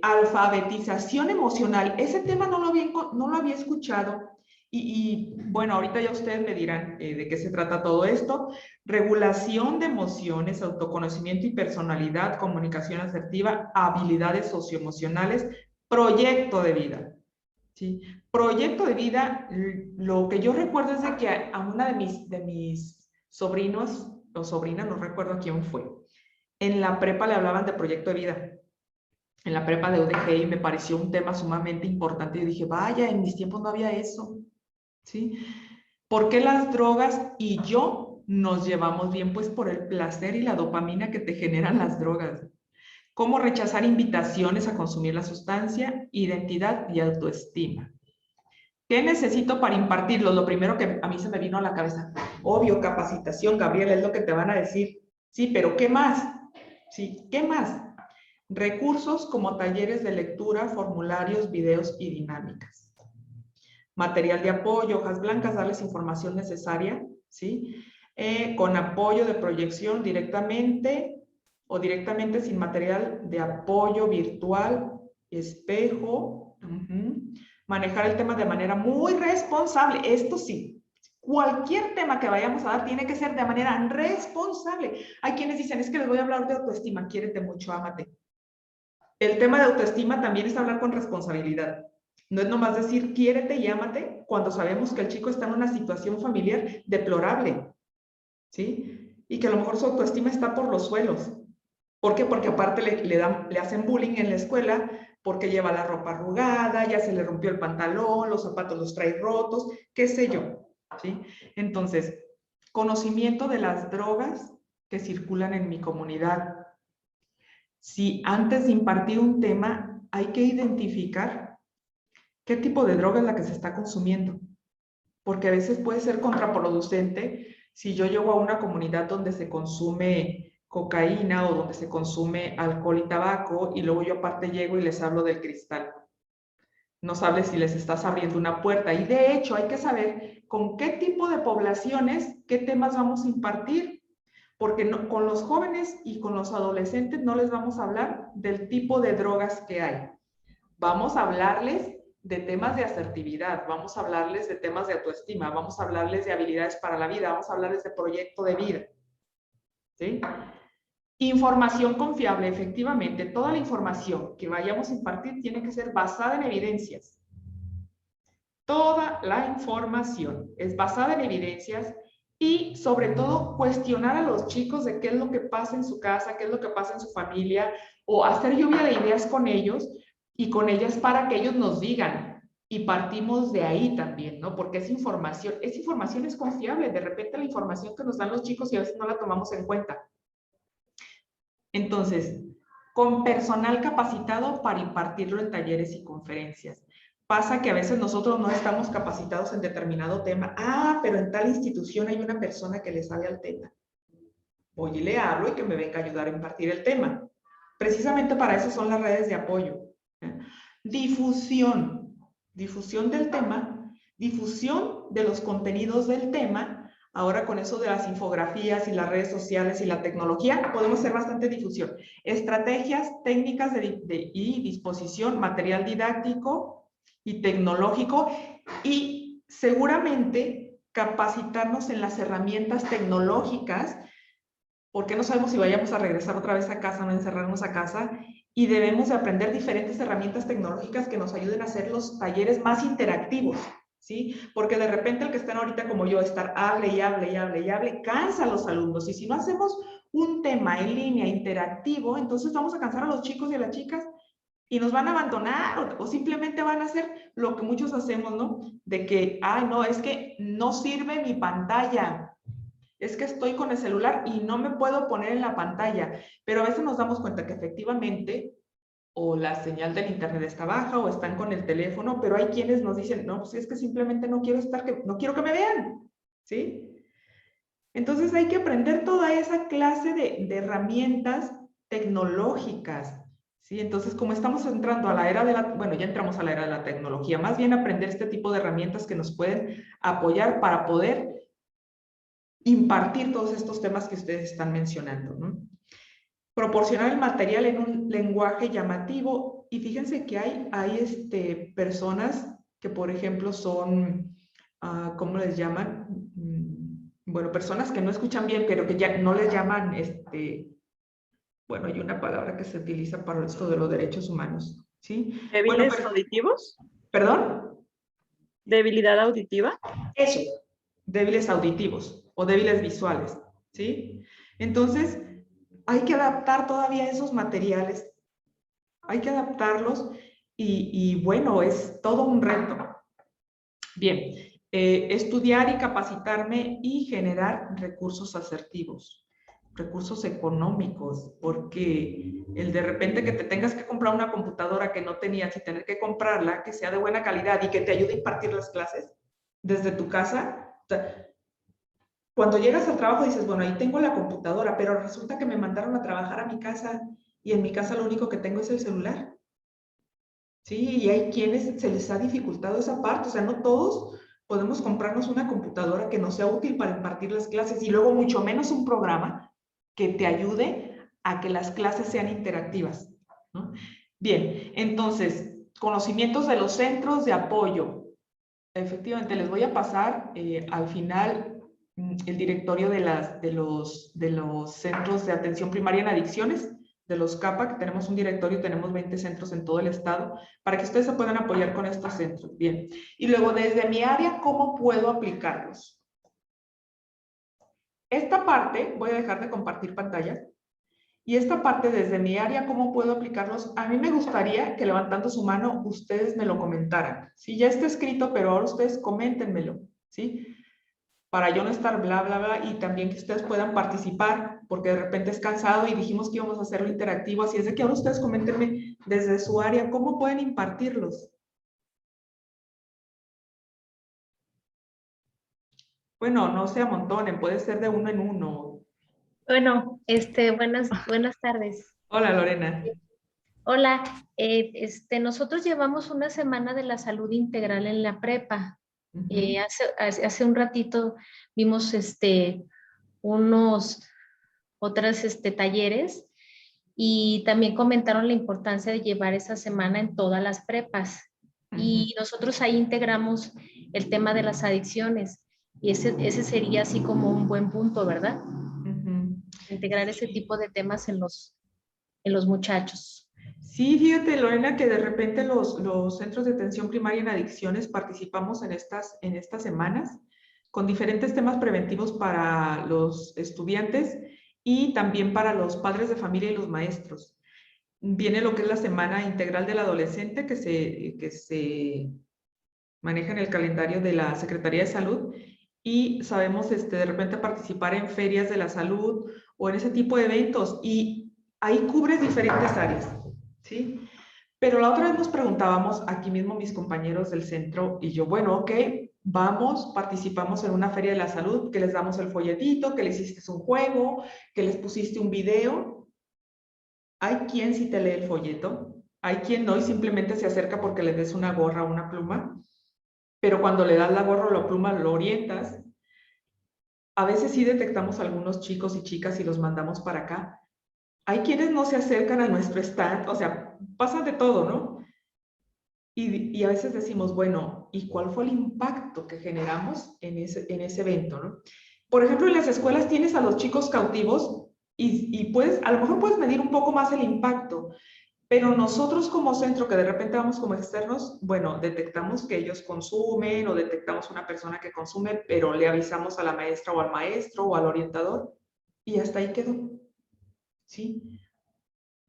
Alfabetización emocional, ese tema no lo había escuchado y bueno, ahorita ya ustedes me dirán de qué se trata todo esto. Regulación de emociones, autoconocimiento y personalidad, comunicación asertiva, habilidades socioemocionales, proyecto de vida. ¿Sí? Proyecto de vida, lo que yo recuerdo es de que a una de mis sobrinos o sobrina, no recuerdo quién fue, en la prepa le hablaban de proyecto de vida. en la prepa de UDG y me pareció un tema sumamente importante. Yo dije, vaya, en mis tiempos no había eso, ¿sí? ¿Por qué las drogas y yo nos llevamos bien? Pues por el placer y la dopamina que te generan las drogas. ¿Cómo rechazar invitaciones a consumir la sustancia? Identidad y autoestima. ¿Qué necesito para impartirlo? Lo primero que a mí se me vino a la cabeza, obvio, capacitación, Gabriela, es lo que te van a decir. Sí, pero ¿qué más? Sí, ¿qué más? Recursos como talleres de lectura, formularios, videos y dinámicas. Material de apoyo, hojas blancas, darles información necesaria, ¿sí? Con apoyo de proyección directamente o directamente sin material de apoyo virtual, espejo. Manejar el tema de manera muy responsable. Esto sí, cualquier tema que vayamos a dar tiene que ser de manera responsable. Hay quienes dicen, es que les voy a hablar de autoestima, quiérete mucho, ámate. El tema de autoestima también es hablar con responsabilidad. No es nomás decir quiérete y ámate cuando sabemos que el chico está en una situación familiar deplorable, ¿sí? Y que a lo mejor su autoestima está por los suelos. ¿Por qué? Porque aparte le hacen bullying en la escuela porque lleva la ropa arrugada, ya se le rompió el pantalón, los zapatos los trae rotos, qué sé yo, ¿sí? Entonces, conocimiento de las drogas que circulan en mi comunidad. Si antes de impartir un tema hay que identificar qué tipo de droga es la que se está consumiendo, porque a veces puede ser contraproducente si yo llego a una comunidad donde se consume cocaína o donde se consume alcohol y tabaco y luego yo aparte llego y les hablo del cristal. No sabes si les estás abriendo una puerta y de hecho hay que saber con qué tipo de poblaciones, qué temas vamos a impartir, porque no, con los jóvenes y con los adolescentes no les vamos a hablar del tipo de drogas que hay. Vamos a hablarles de temas de asertividad, vamos a hablarles de temas de autoestima, vamos a hablarles de habilidades para la vida, vamos a hablarles de proyecto de vida. ¿Sí? Información confiable, efectivamente, toda la información que vayamos a impartir tiene que ser basada en evidencias. Toda la información es basada en evidencias y sobre todo cuestionar a los chicos de qué es lo que pasa en su casa, qué es lo que pasa en su familia o hacer lluvia de ideas con ellos y con ellas para que ellos nos digan y partimos de ahí también, ¿no? Porque esa información es confiable, de repente la información que nos dan los chicos y a veces no la tomamos en cuenta. Entonces, con personal capacitado para impartirlo en talleres y conferencias. Pasa que a veces nosotros no estamos capacitados en determinado tema. Ah, pero en tal institución hay una persona que le sabe al tema. Voy y le hablo y que me venga a ayudar a impartir el tema. Precisamente para eso son las redes de apoyo. Difusión. Difusión del tema. Difusión de los contenidos del tema. Ahora con eso de las infografías y las redes sociales y la tecnología, podemos hacer bastante difusión. Estrategias, técnicas y disposición, material didáctico y tecnológico y seguramente capacitarnos en las herramientas tecnológicas porque no sabemos si vayamos a regresar otra vez a casa o no encerrarnos a casa y debemos de aprender diferentes herramientas tecnológicas que nos ayuden a hacer los talleres más interactivos. ¿Sí? Porque de repente el que están ahorita como yo, estar hable y hable y hable y hable, cansa a los alumnos. Y si no hacemos un tema en línea interactivo, entonces vamos a cansar a los chicos y a las chicas y nos van a abandonar o simplemente van a hacer lo que muchos hacemos, ¿no? De que, ay, no, es que no sirve mi pantalla. Es que estoy con el celular y no me puedo poner en la pantalla. Pero a veces nos damos cuenta que efectivamente o la señal del internet está baja o están con el teléfono, pero hay quienes nos dicen, no, pues es que simplemente no quiero no quiero que me vean, ¿sí? Entonces hay que aprender toda esa clase de herramientas tecnológicas, ¿sí? Entonces, como estamos entrando a la era de bueno, ya entramos a la era de la tecnología, más bien aprender este tipo de herramientas que nos pueden apoyar para poder impartir todos estos temas que ustedes están mencionando, ¿no? Proporcionar el material en un lenguaje llamativo y fíjense que hay personas que por ejemplo son, ¿cómo les llaman? Bueno, personas que no escuchan bien, pero que ya no les llaman, bueno, hay una palabra que se utiliza para esto de los derechos humanos, ¿sí? ¿Débiles Bueno, auditivos? ¿Perdón? ¿Debilidad auditiva? Eso, débiles auditivos o débiles visuales, ¿sí? Entonces, hay que adaptar todavía esos materiales Hay que adaptarlos y bueno, es todo un reto. Bien, estudiar y capacitarme y generar recursos asertivos, recursos económicos, porque el de repente que te tengas que comprar una computadora que no tenías y tener que comprarla, que sea de buena calidad y que te ayude a impartir las clases desde tu casa. O sea, cuando llegas al trabajo dices, bueno, ahí tengo la computadora, pero resulta que me mandaron a trabajar a mi casa y en mi casa lo único que tengo es el celular. Sí, y hay quienes se les ha dificultado esa parte, o sea, no todos podemos comprarnos una computadora que nos sea útil para impartir las clases y luego mucho menos un programa que te ayude a que las clases sean interactivas, ¿no? Bien, entonces, conocimientos de los centros de apoyo. Efectivamente, les voy a pasar al final el directorio de los centros de atención primaria en adicciones, de los CAPA, que tenemos un directorio, tenemos 20 centros en todo el estado, para que ustedes se puedan apoyar con estos centros. Bien. Y luego, desde mi área, ¿cómo puedo aplicarlos? Esta parte, voy a dejar de compartir pantalla. Y esta parte, desde mi área, ¿cómo puedo aplicarlos? A mí me gustaría que levantando su mano, ustedes me lo comentaran. Sí, ya está escrito, pero ahora ustedes coméntenmelo, ¿sí? Para yo no estar bla, bla, bla, y también que ustedes puedan participar, porque de repente es cansado y dijimos que íbamos a hacerlo interactivo, así es de que ahora ustedes coméntenme desde su área, ¿cómo pueden impartirlos? Bueno, no se amontonen, puede ser de uno en uno. Bueno, buenas tardes. Hola, Lorena. Hola, nosotros llevamos una semana de la salud integral en la prepa. Hace un ratito vimos unos otros talleres y también comentaron la importancia de llevar esa semana en todas las prepas. Y nosotros ahí integramos el tema de las adicciones y ese sería así como un buen punto, ¿verdad? Integrar ese tipo de temas en los muchachos. Sí, fíjate, Lorena, que de repente los centros de atención primaria en adicciones participamos en estas semanas con diferentes temas preventivos para los estudiantes y también para los padres de familia y los maestros. Viene lo que es la Semana Integral del Adolescente que se maneja en el calendario de la Secretaría de Salud y sabemos de repente participar en ferias de la salud o en ese tipo de eventos y ahí cubres diferentes áreas, ¿sí? Pero la otra vez nos preguntábamos, aquí mismo mis compañeros del centro y yo, bueno, ok, vamos, participamos en una feria de la salud, que les damos el folletito, que les hiciste un juego, que les pusiste un video. Hay quien sí te lee el folleto, hay quien no y simplemente se acerca porque le des una gorra o una pluma, pero cuando le das la gorra o la pluma lo orientas. A veces sí detectamos algunos chicos y chicas y los mandamos para acá. Hay quienes no se acercan a nuestro stand, o sea, pasa de todo, ¿no? Y a veces decimos, bueno, ¿y cuál fue el impacto que generamos en ese evento, ¿no? Por ejemplo, en las escuelas tienes a los chicos cautivos y puedes, a lo mejor puedes medir un poco más el impacto, pero nosotros como centro, que de repente vamos como externos, bueno, detectamos que ellos consumen o detectamos una persona que consume, pero le avisamos a la maestra o al maestro o al orientador y hasta ahí quedó, ¿sí?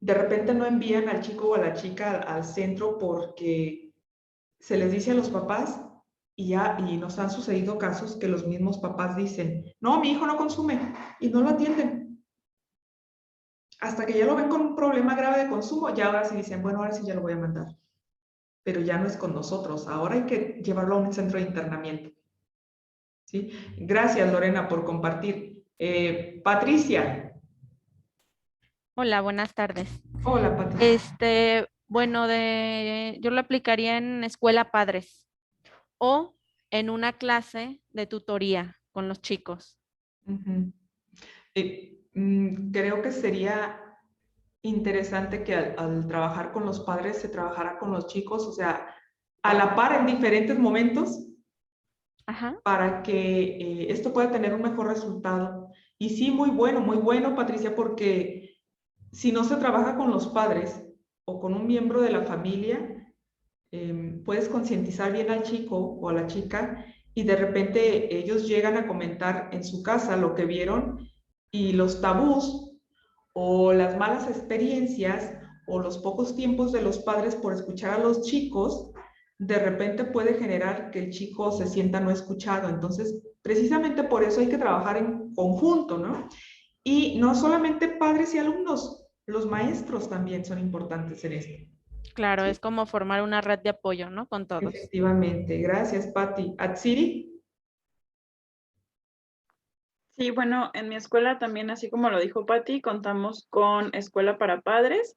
De repente no envían al chico o a la chica al centro porque se les dice a los papás y nos han sucedido casos que los mismos papás dicen, no, mi hijo no consume y no lo atienden. Hasta que ya lo ven con un problema grave de consumo, ya ahora sí dicen, bueno, ahora sí ya lo voy a mandar. Pero ya no es con nosotros, ahora hay que llevarlo a un centro de internamiento. ¿Sí? Gracias, Lorena, por compartir. Patricia. Hola, buenas tardes. Hola, Patricia. Bueno, yo lo aplicaría en escuela padres o en una clase de tutoría con los chicos. Creo que sería interesante que al trabajar con los padres se trabajara con los chicos, o sea, a la par en diferentes momentos. Ajá. Para que esto pueda tener un mejor resultado. Y sí, muy bueno, Patricia, porque si no se trabaja con los padres o con un miembro de la familia, puedes concientizar bien al chico o a la chica y de repente ellos llegan a comentar en su casa lo que vieron y los tabús o las malas experiencias o los pocos tiempos de los padres por escuchar a los chicos, de repente puede generar que el chico se sienta no escuchado. Entonces, precisamente por eso hay que trabajar en conjunto, ¿no? Y no solamente padres y alumnos, los maestros también son importantes en esto. Claro, Sí. es como formar una red de apoyo, ¿no? Con todos. Efectivamente. Gracias, Patti. ¿Atsiri? Sí, bueno, en mi escuela también, así como lo dijo Patti, contamos con escuela para padres,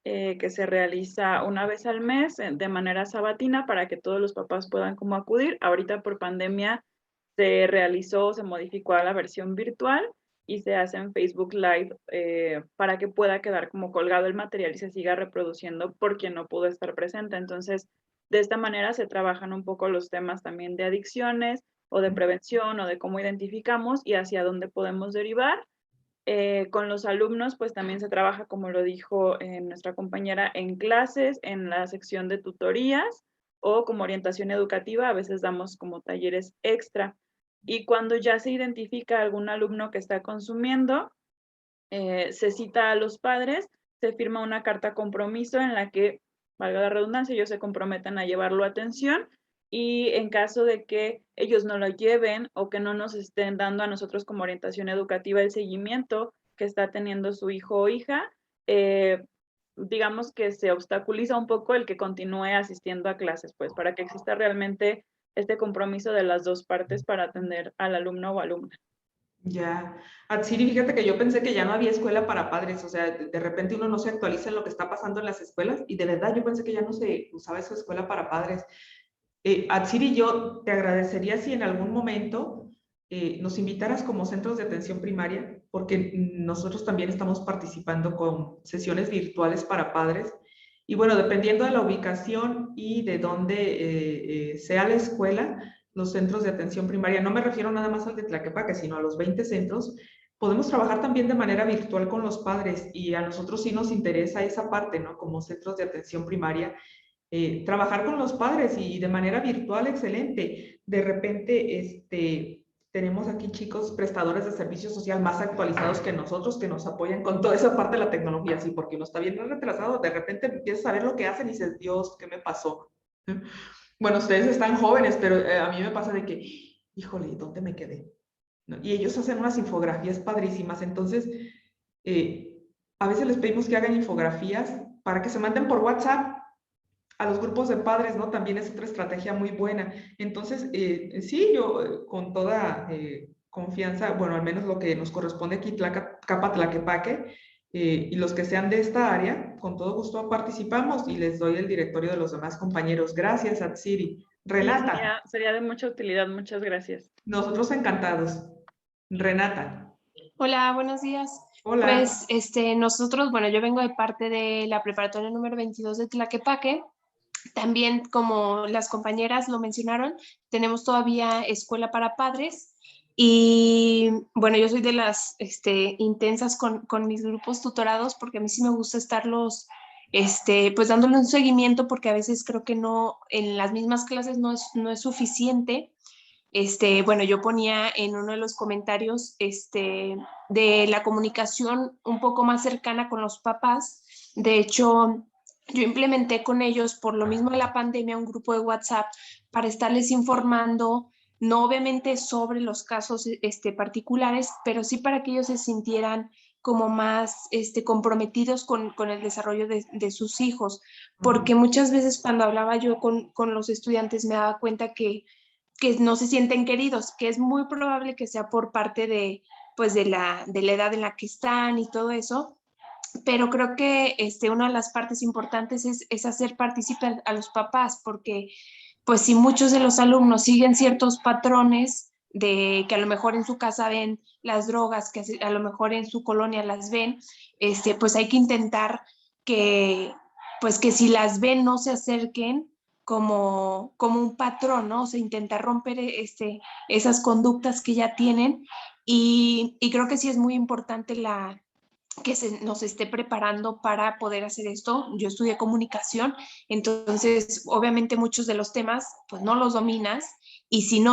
que se realiza una vez al mes de manera sabatina para que todos los papás puedan como acudir. Ahorita por pandemia se realizó, se modificó a la versión virtual y se hace en Facebook Live para que pueda quedar como colgado el material y se siga reproduciendo por quien no pudo estar presente. Entonces, de esta manera se trabajan un poco los temas también de adicciones o de prevención o de cómo identificamos y hacia dónde podemos derivar. Con los alumnos, pues también se trabaja, como lo dijo nuestra compañera, en clases, en la sección de tutorías o como orientación educativa, a veces damos como talleres extra. Y cuando ya se identifica algún alumno que está consumiendo, se cita a los padres, se firma una carta compromiso en la que, valga la redundancia, ellos se comprometen a llevarlo a atención y en caso de que ellos no lo lleven o que no nos estén dando a nosotros como orientación educativa el seguimiento que está teniendo su hijo o hija, digamos que se obstaculiza un poco el que continúe asistiendo a clases, pues para que exista realmente este compromiso de las dos partes para atender al alumno o alumna. Ya. Atsiri, fíjate que yo pensé que ya no había escuela para padres, o sea, de repente uno no se actualiza en lo que está pasando en las escuelas y de verdad yo pensé que ya no se usaba esa escuela para padres. Atsiri, yo te agradecería si en algún momento nos invitaras como centros de atención primaria, porque nosotros también estamos participando con sesiones virtuales para padres. Y bueno, dependiendo de la ubicación y de dónde sea la escuela, los centros de atención primaria, no me refiero nada más al de Tlaquepaque, sino a los 20 centros, podemos trabajar también de manera virtual con los padres y a nosotros sí nos interesa esa parte, ¿no? Como centros de atención primaria, trabajar con los padres y de manera virtual, excelente. De repente, tenemos aquí chicos prestadores de servicio social más actualizados que nosotros, que nos apoyan con toda esa parte de la tecnología, sí, porque uno está bien retrasado, de repente empiezas a ver lo que hacen y dices, Dios, ¿qué me pasó? Bueno, ustedes están jóvenes, pero a mí me pasa de que, híjole, ¿dónde me quedé? ¿No? Y ellos hacen unas infografías padrísimas, entonces, a veces les pedimos que hagan infografías para que se manden por WhatsApp a los grupos de padres, ¿no? También es otra estrategia muy buena. Entonces, sí, yo con toda confianza, bueno, al menos lo que nos corresponde aquí, Capa Tlaquepaque, y los que sean de esta área, con todo gusto participamos y les doy el directorio de los demás compañeros. Gracias, Atsiri. Renata. Sí, sería de mucha utilidad, muchas gracias. Nosotros encantados. Renata. Hola, buenos días. Hola. Pues nosotros, bueno, yo vengo de parte de la preparatoria número 22 de Tlaquepaque. También, como las compañeras lo mencionaron, tenemos todavía escuela para padres. Y bueno, yo soy de las intensas con mis grupos tutorados porque a mí sí me gusta estarlos pues dándole un seguimiento porque a veces creo que no, en las mismas clases no es suficiente. Bueno, yo ponía en uno de los comentarios de la comunicación un poco más cercana con los papás. De hecho, yo implementé con ellos, por lo mismo de la pandemia, un grupo de WhatsApp para estarles informando, no obviamente sobre los casos particulares, pero sí para que ellos se sintieran como más comprometidos con el desarrollo de sus hijos. Porque muchas veces cuando hablaba yo con los estudiantes me daba cuenta que no se sienten queridos, que es muy probable que sea por parte de la edad en la que están y todo eso, pero creo que una de las partes importantes es hacer participar a los papás, porque pues si muchos de los alumnos siguen ciertos patrones de que a lo mejor en su casa ven las drogas, que a lo mejor en su colonia las ven, pues hay que intentar que si las ven no se acerquen como un patrón, ¿no? O sea, intentar romper esas conductas que ya tienen y creo que sí es muy importante que nos esté preparando para poder hacer esto. Yo estudié comunicación, entonces obviamente muchos de los temas pues no los dominas Y si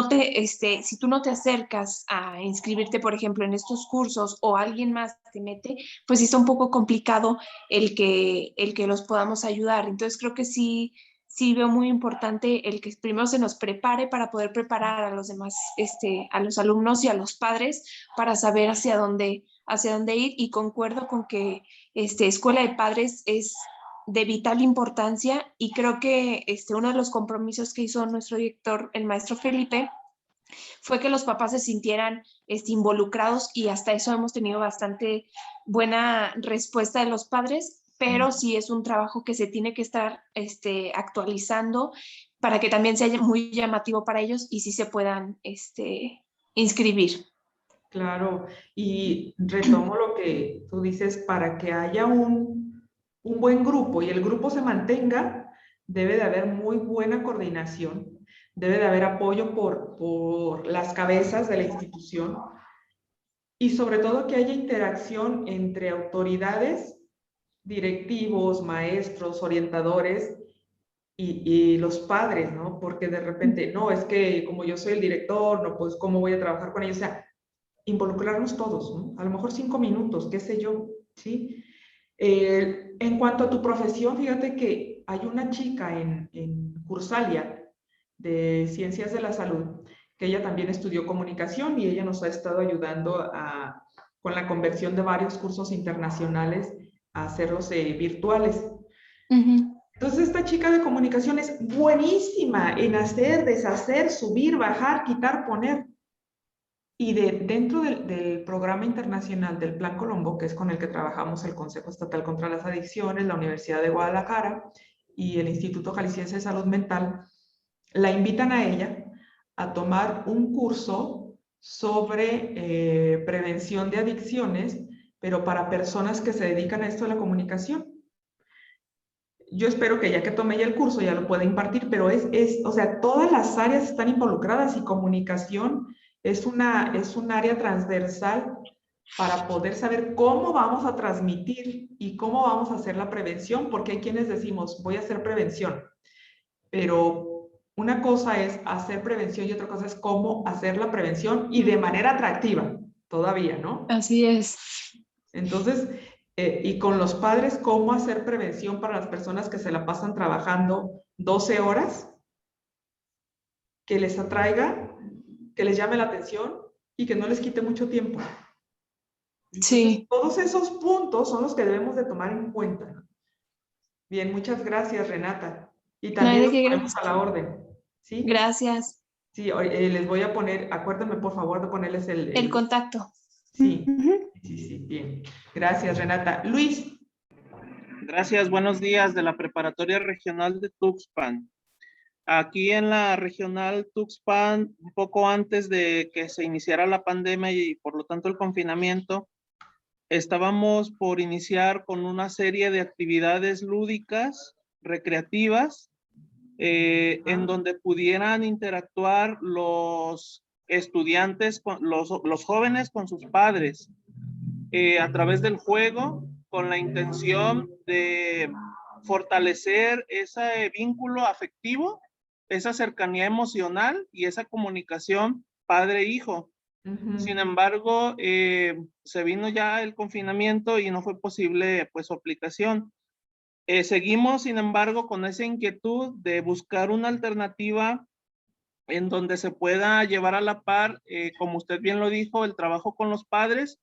si tú no te acercas a inscribirte, por ejemplo, en estos cursos o alguien más te mete, pues sí está un poco complicado el que los podamos ayudar. Entonces creo que sí veo muy importante el que primero se nos prepare para poder preparar a los demás, a los alumnos y a los padres para saber hacia dónde ir. Y concuerdo con que Escuela de Padres es de vital importancia, y creo que uno de los compromisos que hizo nuestro director, el maestro Felipe, fue que los papás se sintieran involucrados, y hasta eso hemos tenido bastante buena respuesta de los padres, pero sí es un trabajo que se tiene que estar actualizando para que también sea muy llamativo para ellos y sí se puedan inscribir. Claro, y retomo lo que tú dices, para que haya un buen grupo y el grupo se mantenga, debe de haber muy buena coordinación, debe de haber apoyo por las cabezas de la institución y sobre todo que haya interacción entre autoridades, directivos, maestros, orientadores y los padres, ¿no? Porque de repente, no, es que como yo soy el director, no, pues, ¿cómo voy a trabajar con ellos? O sea, involucrarnos todos, ¿no? A lo mejor 5 minutos, qué sé yo, ¿sí? En cuanto a tu profesión, fíjate que hay una chica en Cursalia de Ciencias de la Salud, que ella también estudió comunicación y ella nos ha estado ayudando con la conversión de varios cursos internacionales a hacerlos virtuales. Entonces, esta chica de comunicación es buenísima en hacer, deshacer, subir, bajar, quitar, poner. Y dentro del programa internacional del Plan Colombo, que es con el que trabajamos el Consejo Estatal contra las Adicciones, la Universidad de Guadalajara y el Instituto Jalisciense de Salud Mental, la invitan a ella a tomar un curso sobre prevención de adicciones, pero para personas que se dedican a esto de la comunicación. Yo espero que ya que tome ya el curso ya lo pueda impartir, pero o sea, todas las áreas están involucradas y comunicación es un área transversal para poder saber cómo vamos a transmitir y cómo vamos a hacer la prevención, porque hay quienes decimos, voy a hacer prevención, pero una cosa es hacer prevención y otra cosa es cómo hacer la prevención y de manera atractiva todavía, ¿no? Así es. Entonces, y con los padres, cómo hacer prevención para las personas que se la pasan trabajando 12 horas, que les atraiga, que les llame la atención y que no les quite mucho tiempo. Entonces, sí. Todos esos puntos son los que debemos de tomar en cuenta. Bien, muchas gracias, Renata. Y también nos ponemos a la orden. ¿Sí? Gracias. Sí, les voy a poner, acuérdenme por favor de ponerles El contacto. Sí, sí, bien. Gracias, Renata. Luis. Gracias, buenos días, de la Preparatoria Regional de Tuxpan. Aquí en la Regional Tuxpan, un poco antes de que se iniciara la pandemia y por lo tanto el confinamiento, estábamos por iniciar con una serie de actividades lúdicas, recreativas, en donde pudieran interactuar los estudiantes, los jóvenes con sus padres, a través del juego, con la intención de fortalecer ese vínculo afectivo, esa cercanía emocional y esa comunicación padre-hijo. Sin embargo, se vino ya el confinamiento y no fue posible pues su aplicación. Seguimos, sin embargo, con esa inquietud de buscar una alternativa en donde se pueda llevar a la par, como usted bien lo dijo, el trabajo con los padres,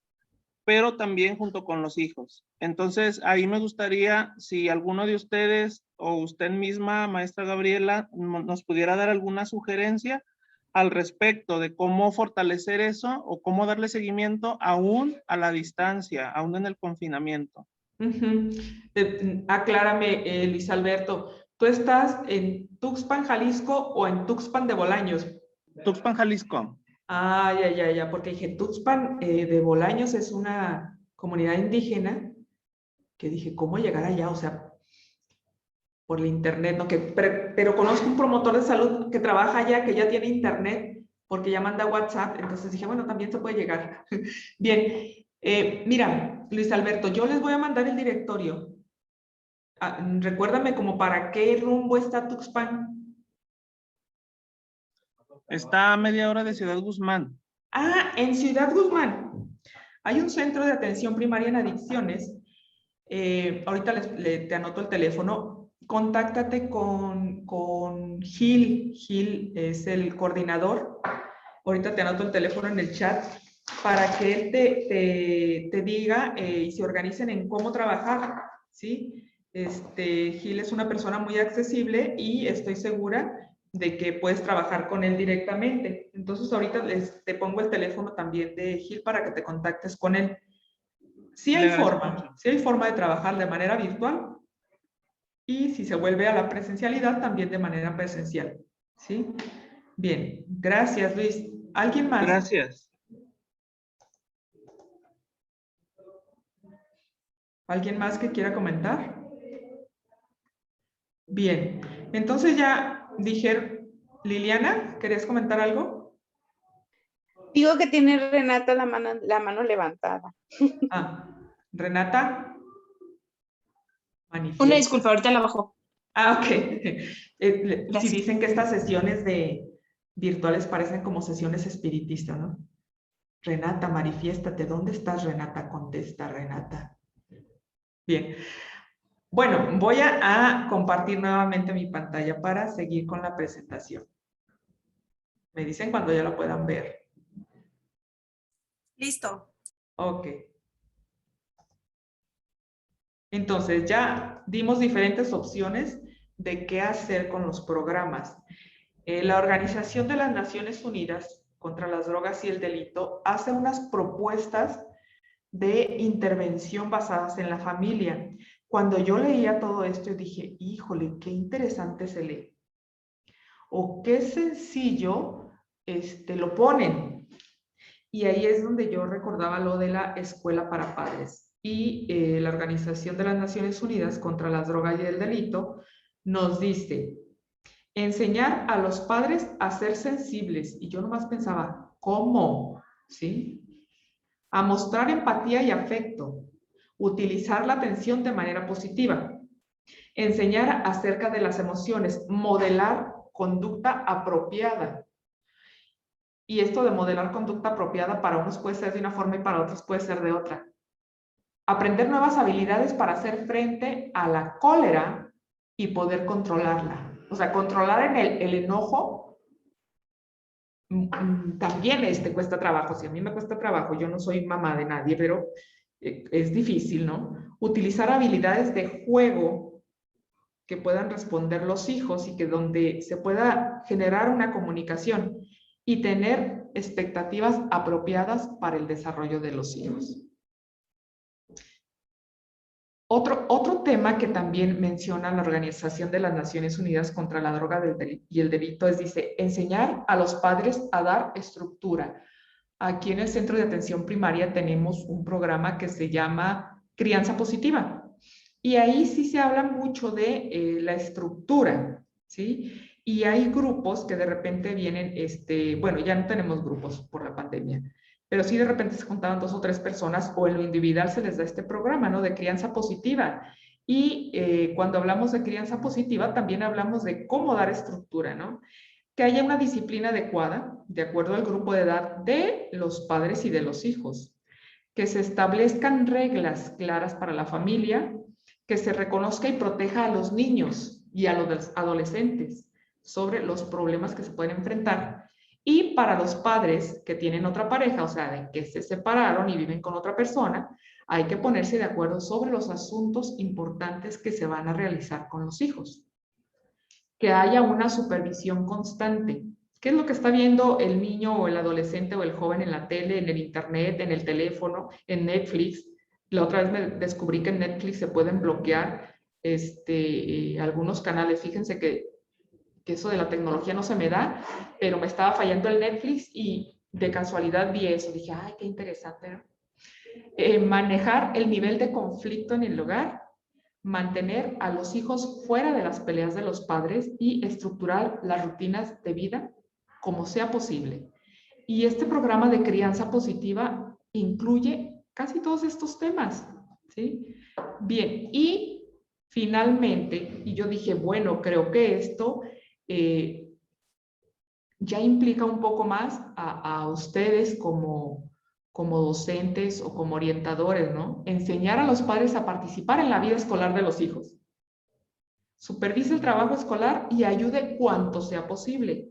pero también junto con los hijos. Entonces, ahí me gustaría, si alguno de ustedes o usted misma, maestra Gabriela, nos pudiera dar alguna sugerencia al respecto de cómo fortalecer eso o cómo darle seguimiento aún a la distancia, aún en el confinamiento. Aclárame, Luis Alberto, ¿tú estás en Tuxpan, Jalisco o en Tuxpan de Bolaños? Tuxpan, Jalisco. Ah, ya, porque dije, Tuxpan de Bolaños es una comunidad indígena que dije, ¿cómo llegar allá? O sea, por el internet, ¿no? Pero conozco un promotor de salud que trabaja allá, que ya tiene internet, porque ya manda WhatsApp, entonces dije, bueno, también se puede llegar. Bien, mira, Luis Alberto, yo les voy a mandar el directorio. Recuérdame como para qué rumbo está Tuxpan. Está a media hora de Ciudad Guzmán. Ah, en Ciudad Guzmán hay un centro de atención primaria en adicciones. Ahorita te anoto el teléfono. Contáctate con Gil. Gil es el coordinador. Ahorita te anoto el teléfono en el chat para que él te diga y se organicen en cómo trabajar, ¿sí? Gil es una persona muy accesible y estoy segura de que puedes trabajar con él directamente. Entonces ahorita te pongo el teléfono también de Gil para que te contactes con él. Sí hay forma de trabajar de manera virtual y si se vuelve a la presencialidad, también de manera presencial, ¿sí? Bien, gracias Luis. ¿Alguien más? Gracias. ¿Alguien más que quiera comentar? Bien, entonces ya dijeron, Liliana, ¿querías comentar algo? Digo que tiene Renata la mano levantada. Ah, Renata. Manifiesta. Una disculpa, ahorita la bajo. Ah, ok. Si Gracias. dicen que estas sesiones virtuales parecen como sesiones espiritistas, ¿no? Renata, manifiéstate. ¿Dónde estás, Renata? Contesta, Renata. Bien. Bueno, voy a compartir nuevamente mi pantalla para seguir con la presentación. Me dicen cuando ya la puedan ver. Listo. Ok. Entonces, ya dimos diferentes opciones de qué hacer con los programas. La Organización de las Naciones Unidas contra las Drogas y el Delito hace unas propuestas de intervención basadas en la familia. Cuando yo leía todo esto, dije, híjole, qué interesante se lee. O qué sencillo lo ponen. Y ahí es donde yo recordaba lo de la escuela para padres. Y la Organización de las Naciones Unidas contra las Drogas y el Delito nos dice, enseñar a los padres a ser sensibles. Y yo nomás pensaba, ¿cómo? ¿Sí? A mostrar empatía y afecto. Utilizar la atención de manera positiva. Enseñar acerca de las emociones. Modelar conducta apropiada. Y esto de modelar conducta apropiada para unos puede ser de una forma y para otros puede ser de otra. Aprender nuevas habilidades para hacer frente a la cólera y poder controlarla. O sea, controlar el enojo también cuesta trabajo. Si a mí me cuesta trabajo, yo no soy mamá de nadie, pero es difícil, ¿no? Utilizar habilidades de juego que puedan responder los hijos y que donde se pueda generar una comunicación y tener expectativas apropiadas para el desarrollo de los hijos. Otro tema que también menciona la Organización de las Naciones Unidas contra la Droga y el Delito es, dice, enseñar a los padres a dar estructura. Aquí en el Centro de Atención Primaria tenemos un programa que se llama Crianza Positiva. Y ahí sí se habla mucho de la estructura, ¿sí? Y hay grupos que de repente vienen, bueno, ya no tenemos grupos por la pandemia, pero sí de repente se juntaban 2 o 3 personas o en lo individual se les da este programa, ¿no? De crianza positiva. Y cuando hablamos de crianza positiva también hablamos de cómo dar estructura, ¿no? Que haya una disciplina adecuada de acuerdo al grupo de edad de los padres y de los hijos. Que se establezcan reglas claras para la familia, que se reconozca y proteja a los niños y a los adolescentes sobre los problemas que se pueden enfrentar. Y para los padres que tienen otra pareja, o sea, de que se separaron y viven con otra persona, hay que ponerse de acuerdo sobre los asuntos importantes que se van a realizar con los hijos. Que haya una supervisión constante. ¿Qué es lo que está viendo el niño o el adolescente o el joven en la tele, en el internet, en el teléfono, en Netflix? La otra vez me descubrí que en Netflix se pueden bloquear algunos canales. Fíjense que eso de la tecnología no se me da, pero me estaba fallando el Netflix y de casualidad vi eso. Dije, ay, qué interesante, ¿no? Manejar el nivel de conflicto en el hogar, mantener a los hijos fuera de las peleas de los padres y estructurar las rutinas de vida como sea posible. Y este programa de crianza positiva incluye casi todos estos temas, ¿sí? Bien, y finalmente, y yo dije, bueno, creo que esto ya implica un poco más a ustedes como docentes o como orientadores, ¿no? Enseñar a los padres a participar en la vida escolar de los hijos. Supervise el trabajo escolar y ayude cuanto sea posible.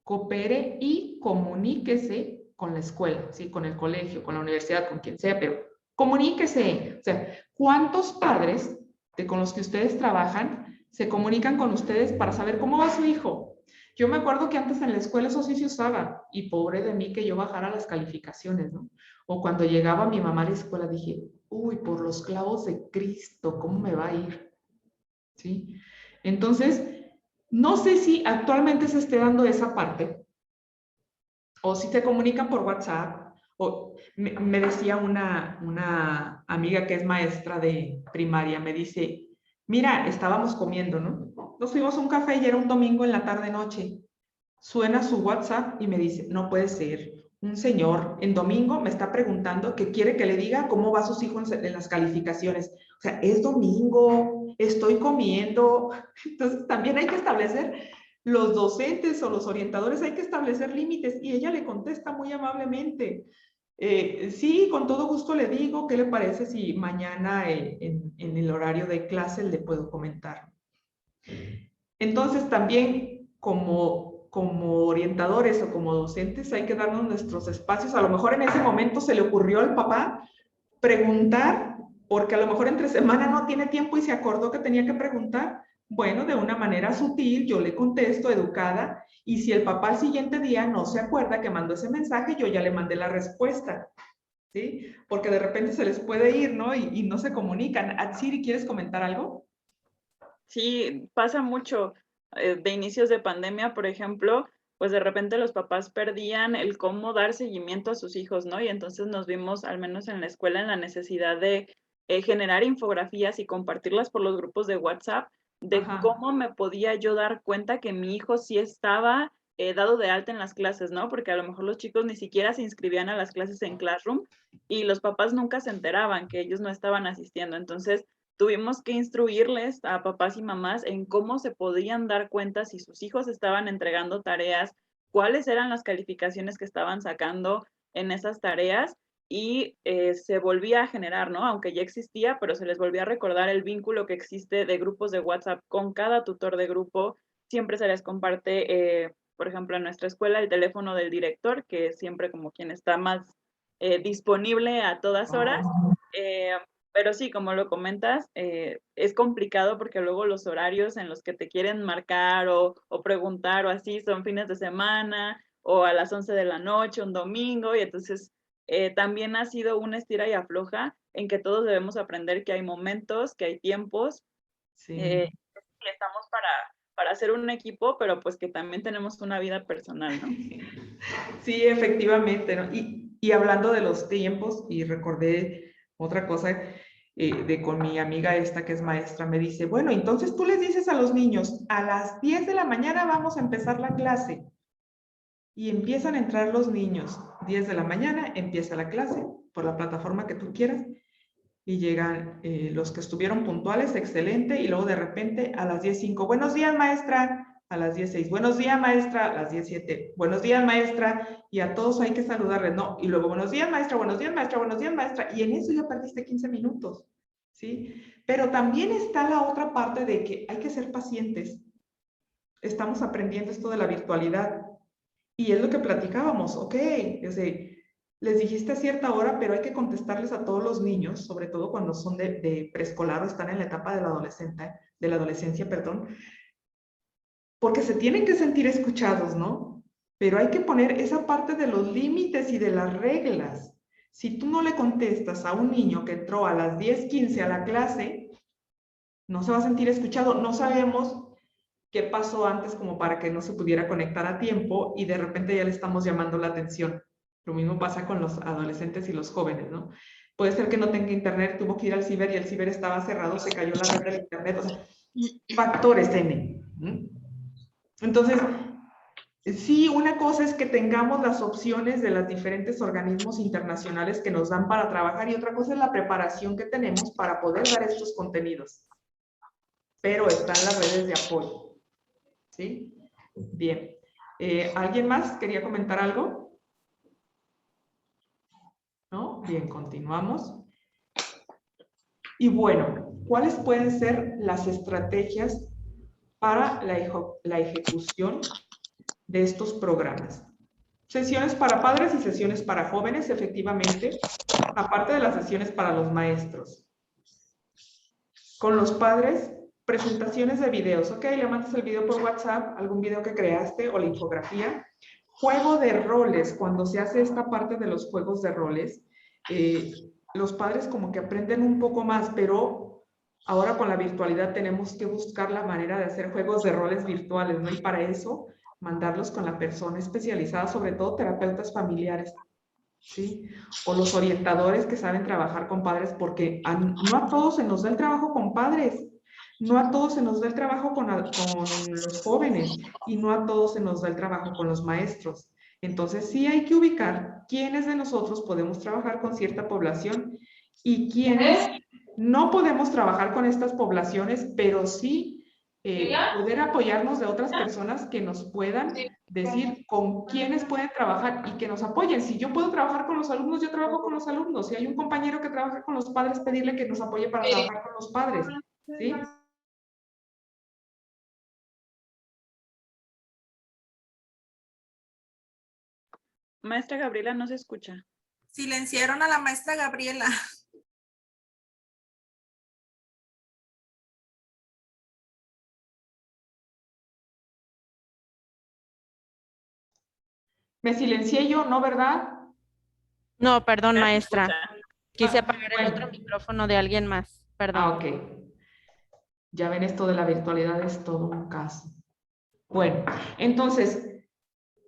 Coopere y comuníquese con la escuela, ¿sí? Con el colegio, con la universidad, con quien sea, pero comuníquese. O sea, ¿cuántos padres con los que ustedes trabajan se comunican con ustedes para saber cómo va su hijo? Yo me acuerdo que antes en la escuela eso sí se usaba, y pobre de mí que yo bajara las calificaciones, ¿no? O cuando llegaba mi mamá a la escuela dije, uy, por los clavos de Cristo, ¿cómo me va a ir? ¿Sí? Entonces, no sé si actualmente se esté dando esa parte, o si se comunican por WhatsApp, o me decía una amiga que es maestra de primaria, me dice, mira, estábamos comiendo, ¿no? Nos fuimos a un café y era un domingo en la tarde-noche. Suena su WhatsApp y me dice, no puede ser, un señor en domingo me está preguntando que quiere que le diga cómo va sus hijos en las calificaciones. O sea, es domingo, estoy comiendo. Entonces también hay que establecer, los docentes o los orientadores hay que establecer límites, y ella le contesta muy amablemente, sí, con todo gusto le digo, ¿qué le parece si mañana en el horario de clase le puedo comentar? Entonces también como orientadores o como docentes hay que darnos nuestros espacios. A lo mejor en ese momento se le ocurrió al papá preguntar, porque a lo mejor entre semana no tiene tiempo y se acordó que tenía que preguntar. Bueno, de una manera sutil yo le contesto, educada, y si el papá al siguiente día no se acuerda que mandó ese mensaje, yo ya le mandé la respuesta, ¿sí? Porque de repente se les puede ir, ¿no? Y no se comunican. Atsiri, ¿quieres comentar algo? Sí, pasa mucho de inicios de pandemia, por ejemplo, pues de repente los papás perdían el cómo dar seguimiento a sus hijos, ¿no? Y entonces nos vimos, al menos en la escuela, en la necesidad de generar infografías y compartirlas por los grupos de WhatsApp, de Ajá. cómo me podía yo dar cuenta que mi hijo sí estaba dado de alta en las clases, ¿no? Porque a lo mejor los chicos ni siquiera se inscribían a las clases en Classroom y los papás nunca se enteraban que ellos no estaban asistiendo. Entonces, tuvimos que instruirles a papás y mamás en cómo se podían dar cuenta si sus hijos estaban entregando tareas, cuáles eran las calificaciones que estaban sacando en esas tareas, y se volvía a generar, ¿no? Aunque ya existía, pero se les volvía a recordar el vínculo que existe de grupos de WhatsApp con cada tutor de grupo. Siempre se les comparte, por ejemplo, en nuestra escuela, el teléfono del director, que es siempre como quien está más disponible a todas horas. Pero sí, como lo comentas, es complicado porque luego los horarios en los que te quieren marcar o preguntar o así son fines de semana o a las 11 de la noche, un domingo, y entonces también ha sido una estira y afloja en que todos debemos aprender que hay momentos, que hay tiempos, Sí. que estamos para hacer un equipo, pero pues que también tenemos una vida personal, ¿no? Sí, efectivamente, ¿no? Y hablando de los tiempos, y recordé otra cosa con mi amiga esta que es maestra, me dice, bueno, entonces tú les dices a los niños, a las 10 de la mañana vamos a empezar la clase. Y empiezan a entrar los niños, 10 de la mañana empieza la clase, por la plataforma que tú quieras, y llegan los que estuvieron puntuales, excelente, y luego de repente a las 10:05, buenos días maestra, a las 10:06, buenos días maestra, a las 10:07, buenos días maestra, y a todos hay que saludarles, ¿no? Y luego buenos días maestra, buenos días maestra, buenos días maestra, y en eso ya perdiste 15 minutos, ¿sí? Pero también está la otra parte de que hay que ser pacientes. Estamos aprendiendo esto de la virtualidad, y es lo que platicábamos, ok, les dijiste a cierta hora, pero hay que contestarles a todos los niños, sobre todo cuando son de preescolar o están en la etapa de la adolescencia, perdón, porque se tienen que sentir escuchados, ¿no? Pero hay que poner esa parte de los límites y de las reglas. Si tú no le contestas a un niño que entró a las 10:15 a la clase, no se va a sentir escuchado. No sabemos qué pasó antes como para que no se pudiera conectar a tiempo y de repente ya le estamos llamando la atención. Lo mismo pasa con los adolescentes y los jóvenes, ¿no? Puede ser que no tenga internet, tuvo que ir al ciber y el ciber estaba cerrado, se cayó la red del internet, o sea, factores N. Entonces, sí, una cosa es que tengamos las opciones de los diferentes organismos internacionales que nos dan para trabajar, y otra cosa es la preparación que tenemos para poder dar estos contenidos. Pero están las redes de apoyo. ¿Sí? Bien. ¿Alguien más quería comentar algo? ¿No? Bien, continuamos. Y bueno, ¿cuáles pueden ser las estrategias para la ejecución de estos programas? Sesiones para padres y sesiones para jóvenes, efectivamente, aparte de las sesiones para los maestros. Con los padres, presentaciones de videos. Ok, le mandas el video por WhatsApp, algún video que creaste o la infografía. Juego de roles, cuando se hace esta parte de los juegos de roles, los padres como que aprenden un poco más, pero ahora con la virtualidad tenemos que buscar la manera de hacer juegos de roles virtuales, ¿no? Y para eso, mandarlos con la persona especializada, sobre todo terapeutas familiares, ¿sí? O los orientadores que saben trabajar con padres, porque no a todos se nos da el trabajo con padres, no a todos se nos da el trabajo con los jóvenes y no a todos se nos da el trabajo con los maestros. Entonces sí hay que ubicar quiénes de nosotros podemos trabajar con cierta población y quiénes no podemos trabajar con estas poblaciones, pero sí poder apoyarnos de otras personas que nos puedan decir con quiénes pueden trabajar y que nos apoyen. Si yo puedo trabajar con los alumnos, yo trabajo con los alumnos. Si hay un compañero que trabaja con los padres, pedirle que nos apoye para trabajar con los padres, ¿sí? Maestra Gabriela, no se escucha. Silenciaron a la maestra Gabriela. Me silencié yo, ¿no, verdad? No, perdón, Ya se maestra. escucha. Quise Ah, apagar el bueno. otro micrófono de alguien más. Perdón. Ok. Ya ven, esto de la virtualidad es todo un caso. Bueno, entonces,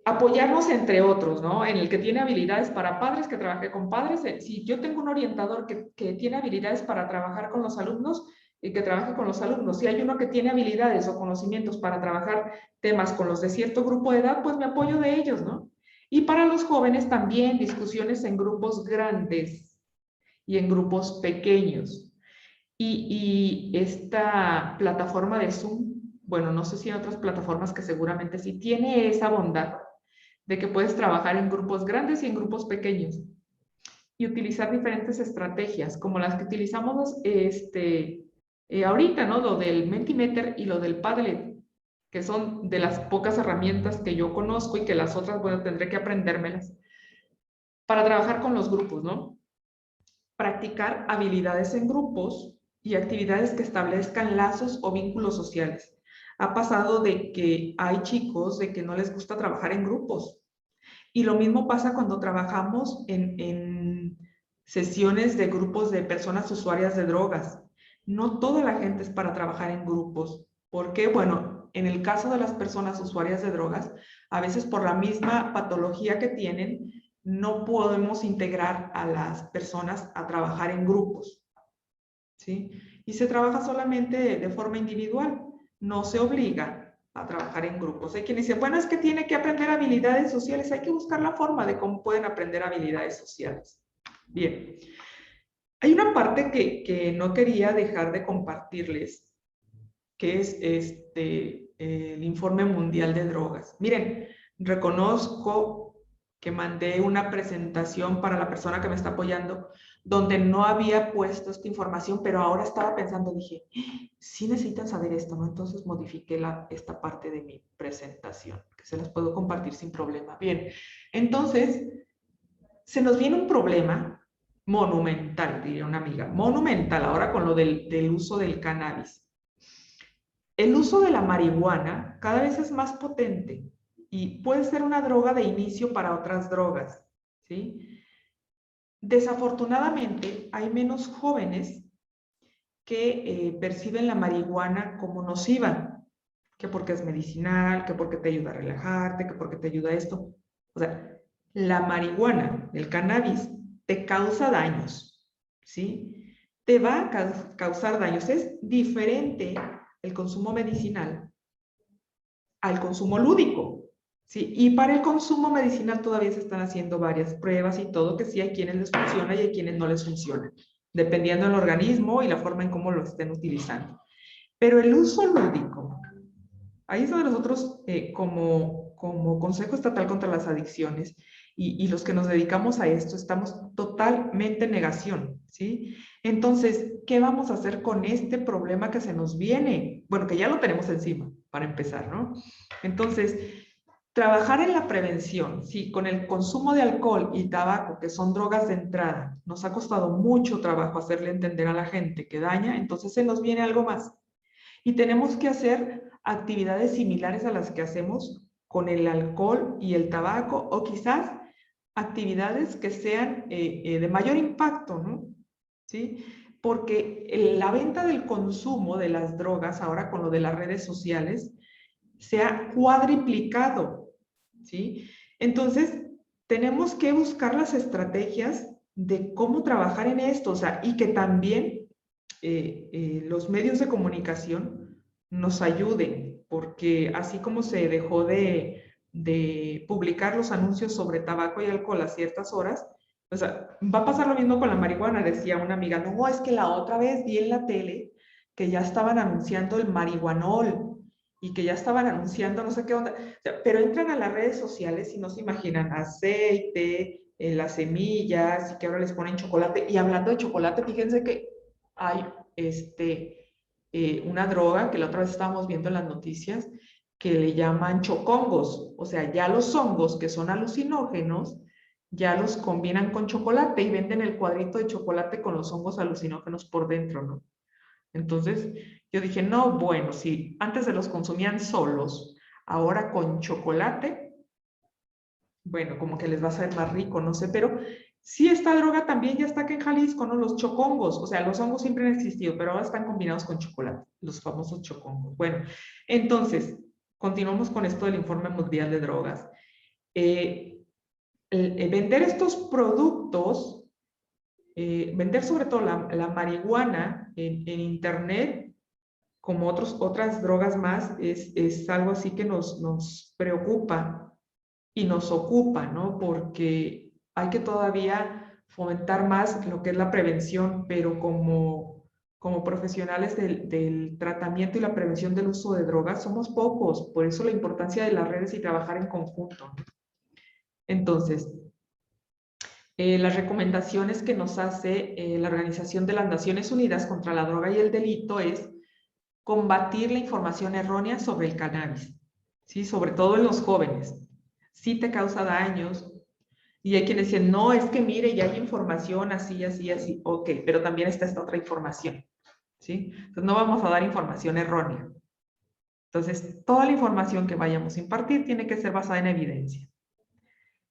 apoyarnos entre otros, ¿no? En el que tiene habilidades para padres, que trabaje con padres. Si yo tengo un orientador que tiene habilidades para trabajar con los alumnos, y que trabaje con los alumnos. Si hay uno que tiene habilidades o conocimientos para trabajar temas con los de cierto grupo de edad, pues me apoyo de ellos, ¿no? Y para los jóvenes también discusiones en grupos grandes y en grupos pequeños. Y esta plataforma de Zoom, bueno, no sé si en otras plataformas que seguramente sí, tiene esa bondad de que puedes trabajar en grupos grandes y en grupos pequeños y utilizar diferentes estrategias, como las que utilizamos ahorita, ¿no? Lo del Mentimeter y lo del Padlet, que son de las pocas herramientas que yo conozco y que las otras, bueno, tendré que aprendérmelas para trabajar con los grupos, ¿no? Practicar habilidades en grupos y actividades que establezcan lazos o vínculos sociales. Ha pasado de que hay chicos de que no les gusta trabajar en grupos. Y lo mismo pasa cuando trabajamos en sesiones de grupos de personas usuarias de drogas. No toda la gente es para trabajar en grupos. ¿Por qué? Bueno, en el caso de las personas usuarias de drogas, a veces por la misma patología que tienen, no podemos integrar a las personas a trabajar en grupos, ¿sí? Y se trabaja solamente de forma individual, no se obliga a trabajar en grupos. Hay quienes dicen, bueno, es que tiene que aprender habilidades sociales, hay que buscar la forma de cómo pueden aprender habilidades sociales. Bien, hay una parte que no quería dejar de compartirles, que es el Informe Mundial de Drogas. Miren, reconozco que mandé una presentación para la persona que me está apoyando, donde no había puesto esta información, pero ahora estaba pensando, dije, sí necesitan saber esto, ¿no? Entonces modifiqué esta parte de mi presentación, que se las puedo compartir sin problema. Bien, entonces, se nos viene un problema monumental, diría una amiga, monumental, ahora con lo del uso del cannabis. El uso de la marihuana cada vez es más potente y puede ser una droga de inicio para otras drogas, ¿sí? Desafortunadamente, hay menos jóvenes que perciben la marihuana como nociva, que porque es medicinal, que porque te ayuda a relajarte, que porque te ayuda a esto. O sea, la marihuana, el cannabis, te causa daños, ¿sí? Te va a causar daños. Es diferente el consumo medicinal al consumo lúdico, ¿sí? Y para el consumo medicinal todavía se están haciendo varias pruebas y todo, que sí hay quienes les funciona y hay quienes no les funciona, dependiendo del organismo y la forma en cómo lo estén utilizando. Pero el uso lúdico, ahí es donde nosotros como como Consejo Estatal contra las Adicciones y los que nos dedicamos a esto estamos totalmente en negación, ¿sí? Entonces, ¿qué vamos a hacer con este problema que se nos viene? Bueno, que ya lo tenemos encima, para empezar, ¿no? Entonces, trabajar en la prevención, sí, con el consumo de alcohol y tabaco, que son drogas de entrada, nos ha costado mucho trabajo hacerle entender a la gente que daña, entonces se nos viene algo más. Y tenemos que hacer actividades similares a las que hacemos con el alcohol y el tabaco, o quizás actividades que sean de mayor impacto, ¿no? ¿Sí? Porque la venta del consumo de las drogas, ahora con lo de las redes sociales, se ha cuadriplicado, ¿sí? Entonces, tenemos que buscar las estrategias de cómo trabajar en esto, o sea, y que también los medios de comunicación nos ayuden, porque así como se dejó de publicar los anuncios sobre tabaco y alcohol a ciertas horas, o sea, va a pasar lo mismo con la marihuana, decía una amiga, no, es que la otra vez vi en la tele que ya estaban anunciando el marihuanol y que ya estaban anunciando no sé qué onda, o sea, pero entran a las redes sociales y no se imaginan aceite, las semillas, y que ahora les ponen chocolate, y hablando de chocolate, fíjense que hay una droga que la otra vez estábamos viendo en las noticias que le llaman chocongos, o sea, ya los hongos que son alucinógenos, ya los combinan con chocolate y venden el cuadrito de chocolate con los hongos alucinógenos por dentro, ¿no? Entonces, yo dije, no, bueno, si antes se los consumían solos, ahora con chocolate, bueno, como que les va a saber más rico, no sé, pero sí, esta droga también ya está aquí en Jalisco, ¿no? Los chocongos, o sea, los hongos siempre han existido, pero ahora están combinados con chocolate, los famosos chocongos. Bueno, entonces, continuamos con esto del Informe Mundial de Drogas. Vender estos productos, vender sobre todo la marihuana en Internet, como otras drogas más, es algo así que nos preocupa y nos ocupa, ¿no? Porque hay que todavía fomentar más lo que es la prevención, pero como profesionales del tratamiento y la prevención del uso de drogas somos pocos, por eso la importancia de las redes y trabajar en conjunto. Entonces, las recomendaciones que nos hace la Organización de las Naciones Unidas contra la Droga y el Delito es combatir la información errónea sobre el cannabis, ¿sí? Sobre todo en los jóvenes. Sí te causa daños. Y hay quienes dicen, no, es que mire, ya hay información así, así, así. Ok, pero también está esta otra información, ¿sí? Entonces no vamos a dar información errónea. Entonces, toda la información que vayamos a impartir tiene que ser basada en evidencia.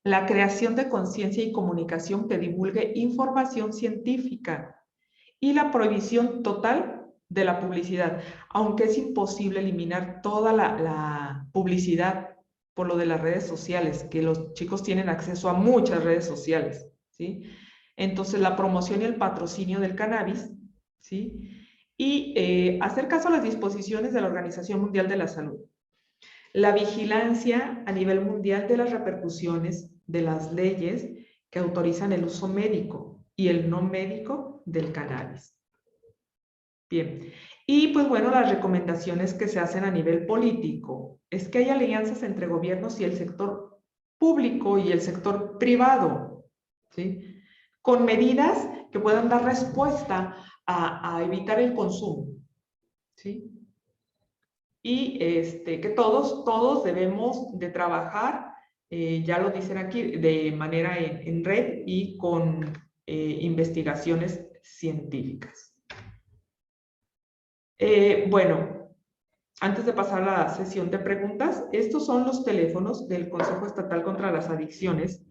La creación de conciencia y comunicación que divulgue información científica y la prohibición total de la publicidad, aunque es imposible eliminar toda la publicidad por lo de las redes sociales, que los chicos tienen acceso a muchas redes sociales, ¿sí? Entonces, la promoción y el patrocinio del cannabis, ¿sí? Y hacer caso a las disposiciones de la Organización Mundial de la Salud. La vigilancia a nivel mundial de las repercusiones de las leyes que autorizan el uso médico y el no médico del cannabis. Bien, y pues bueno, las recomendaciones que se hacen a nivel político es que hay alianzas entre gobiernos y el sector público y el sector privado, ¿sí? Con medidas que puedan dar respuesta a evitar el consumo, ¿sí? Y que todos debemos de trabajar, ya lo dicen aquí, de manera en red y con investigaciones científicas. Bueno, antes de pasar a la sesión de preguntas, estos son los teléfonos del Consejo Estatal contra las Adicciones,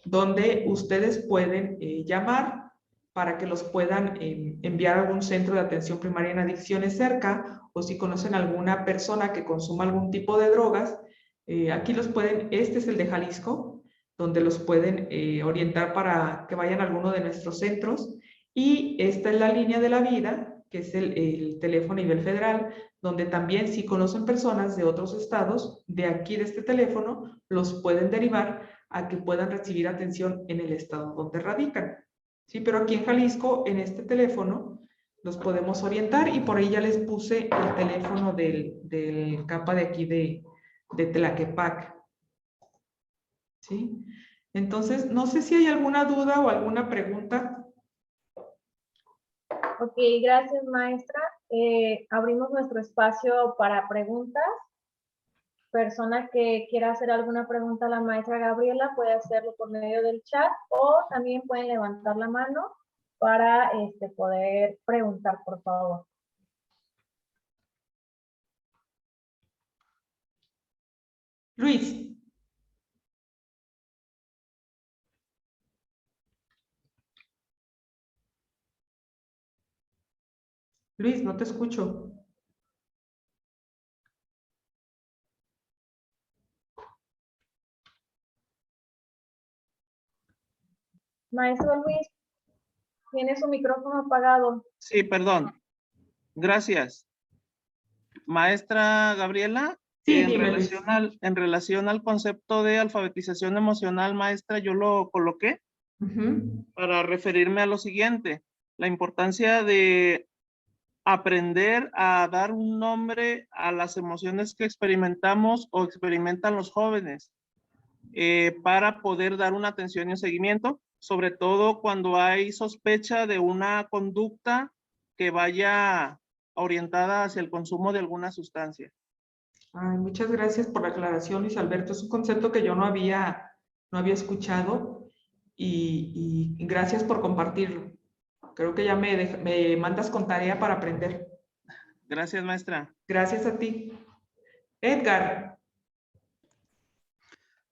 donde ustedes pueden llamar para que los puedan enviar a algún centro de atención primaria en adicciones cerca, o si conocen alguna persona que consuma algún tipo de drogas, aquí los pueden, este es el de Jalisco, donde los pueden orientar para que vayan a alguno de nuestros centros, y esta es la línea de la vida, que es el teléfono a nivel federal, donde también si conocen personas de otros estados, de aquí de este teléfono, los pueden derivar a que puedan recibir atención en el estado donde radican. Sí, pero aquí en Jalisco, en este teléfono, los podemos orientar, y por ahí ya les puse el teléfono del CAPA de aquí de Tlaquepaque, ¿sí? Entonces, no sé si hay alguna duda o alguna pregunta. Ok, gracias maestra. Abrimos nuestro espacio para preguntas. Persona que quiera hacer alguna pregunta a la maestra Gabriela puede hacerlo por medio del chat o también pueden levantar la mano para poder preguntar, por favor. Luis. Luis, no te escucho. Maestro Luis, tiene su micrófono apagado. Sí, perdón. Gracias. Maestra Gabriela, Sí, en dime, Luis. en relación al concepto de alfabetización emocional, maestra, yo lo coloqué Ujú. para referirme a lo siguiente, la importancia de aprender a dar un nombre a las emociones que experimentamos o experimentan los jóvenes para poder dar una atención y un seguimiento, sobre todo cuando hay sospecha de una conducta que vaya orientada hacia el consumo de alguna sustancia. Ay, muchas gracias por la aclaración, Luis Alberto. Es un concepto que yo no había escuchado y gracias por compartirlo. Creo que ya me mandas con tarea para aprender. Gracias, maestra. Gracias a ti. Edgar.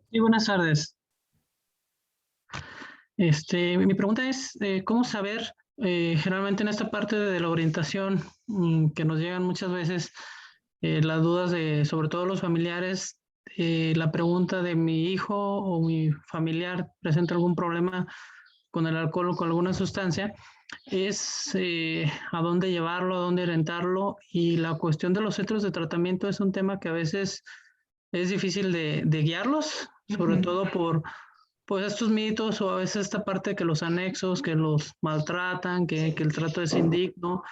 Sí, buenas tardes. Mi pregunta es, ¿cómo saber, generalmente en esta parte de la orientación, que nos llegan muchas veces las dudas de, sobre todo los familiares, la pregunta de mi hijo o mi familiar presenta algún problema con el alcohol o con alguna sustancia, es a dónde llevarlo, a dónde orientarlo, y la cuestión de los centros de tratamiento es un tema que a veces es difícil de guiarlos, sobre Ujú. todo por pues estos mitos o a veces esta parte de que los anexos, que los maltratan, que el trato es indigno.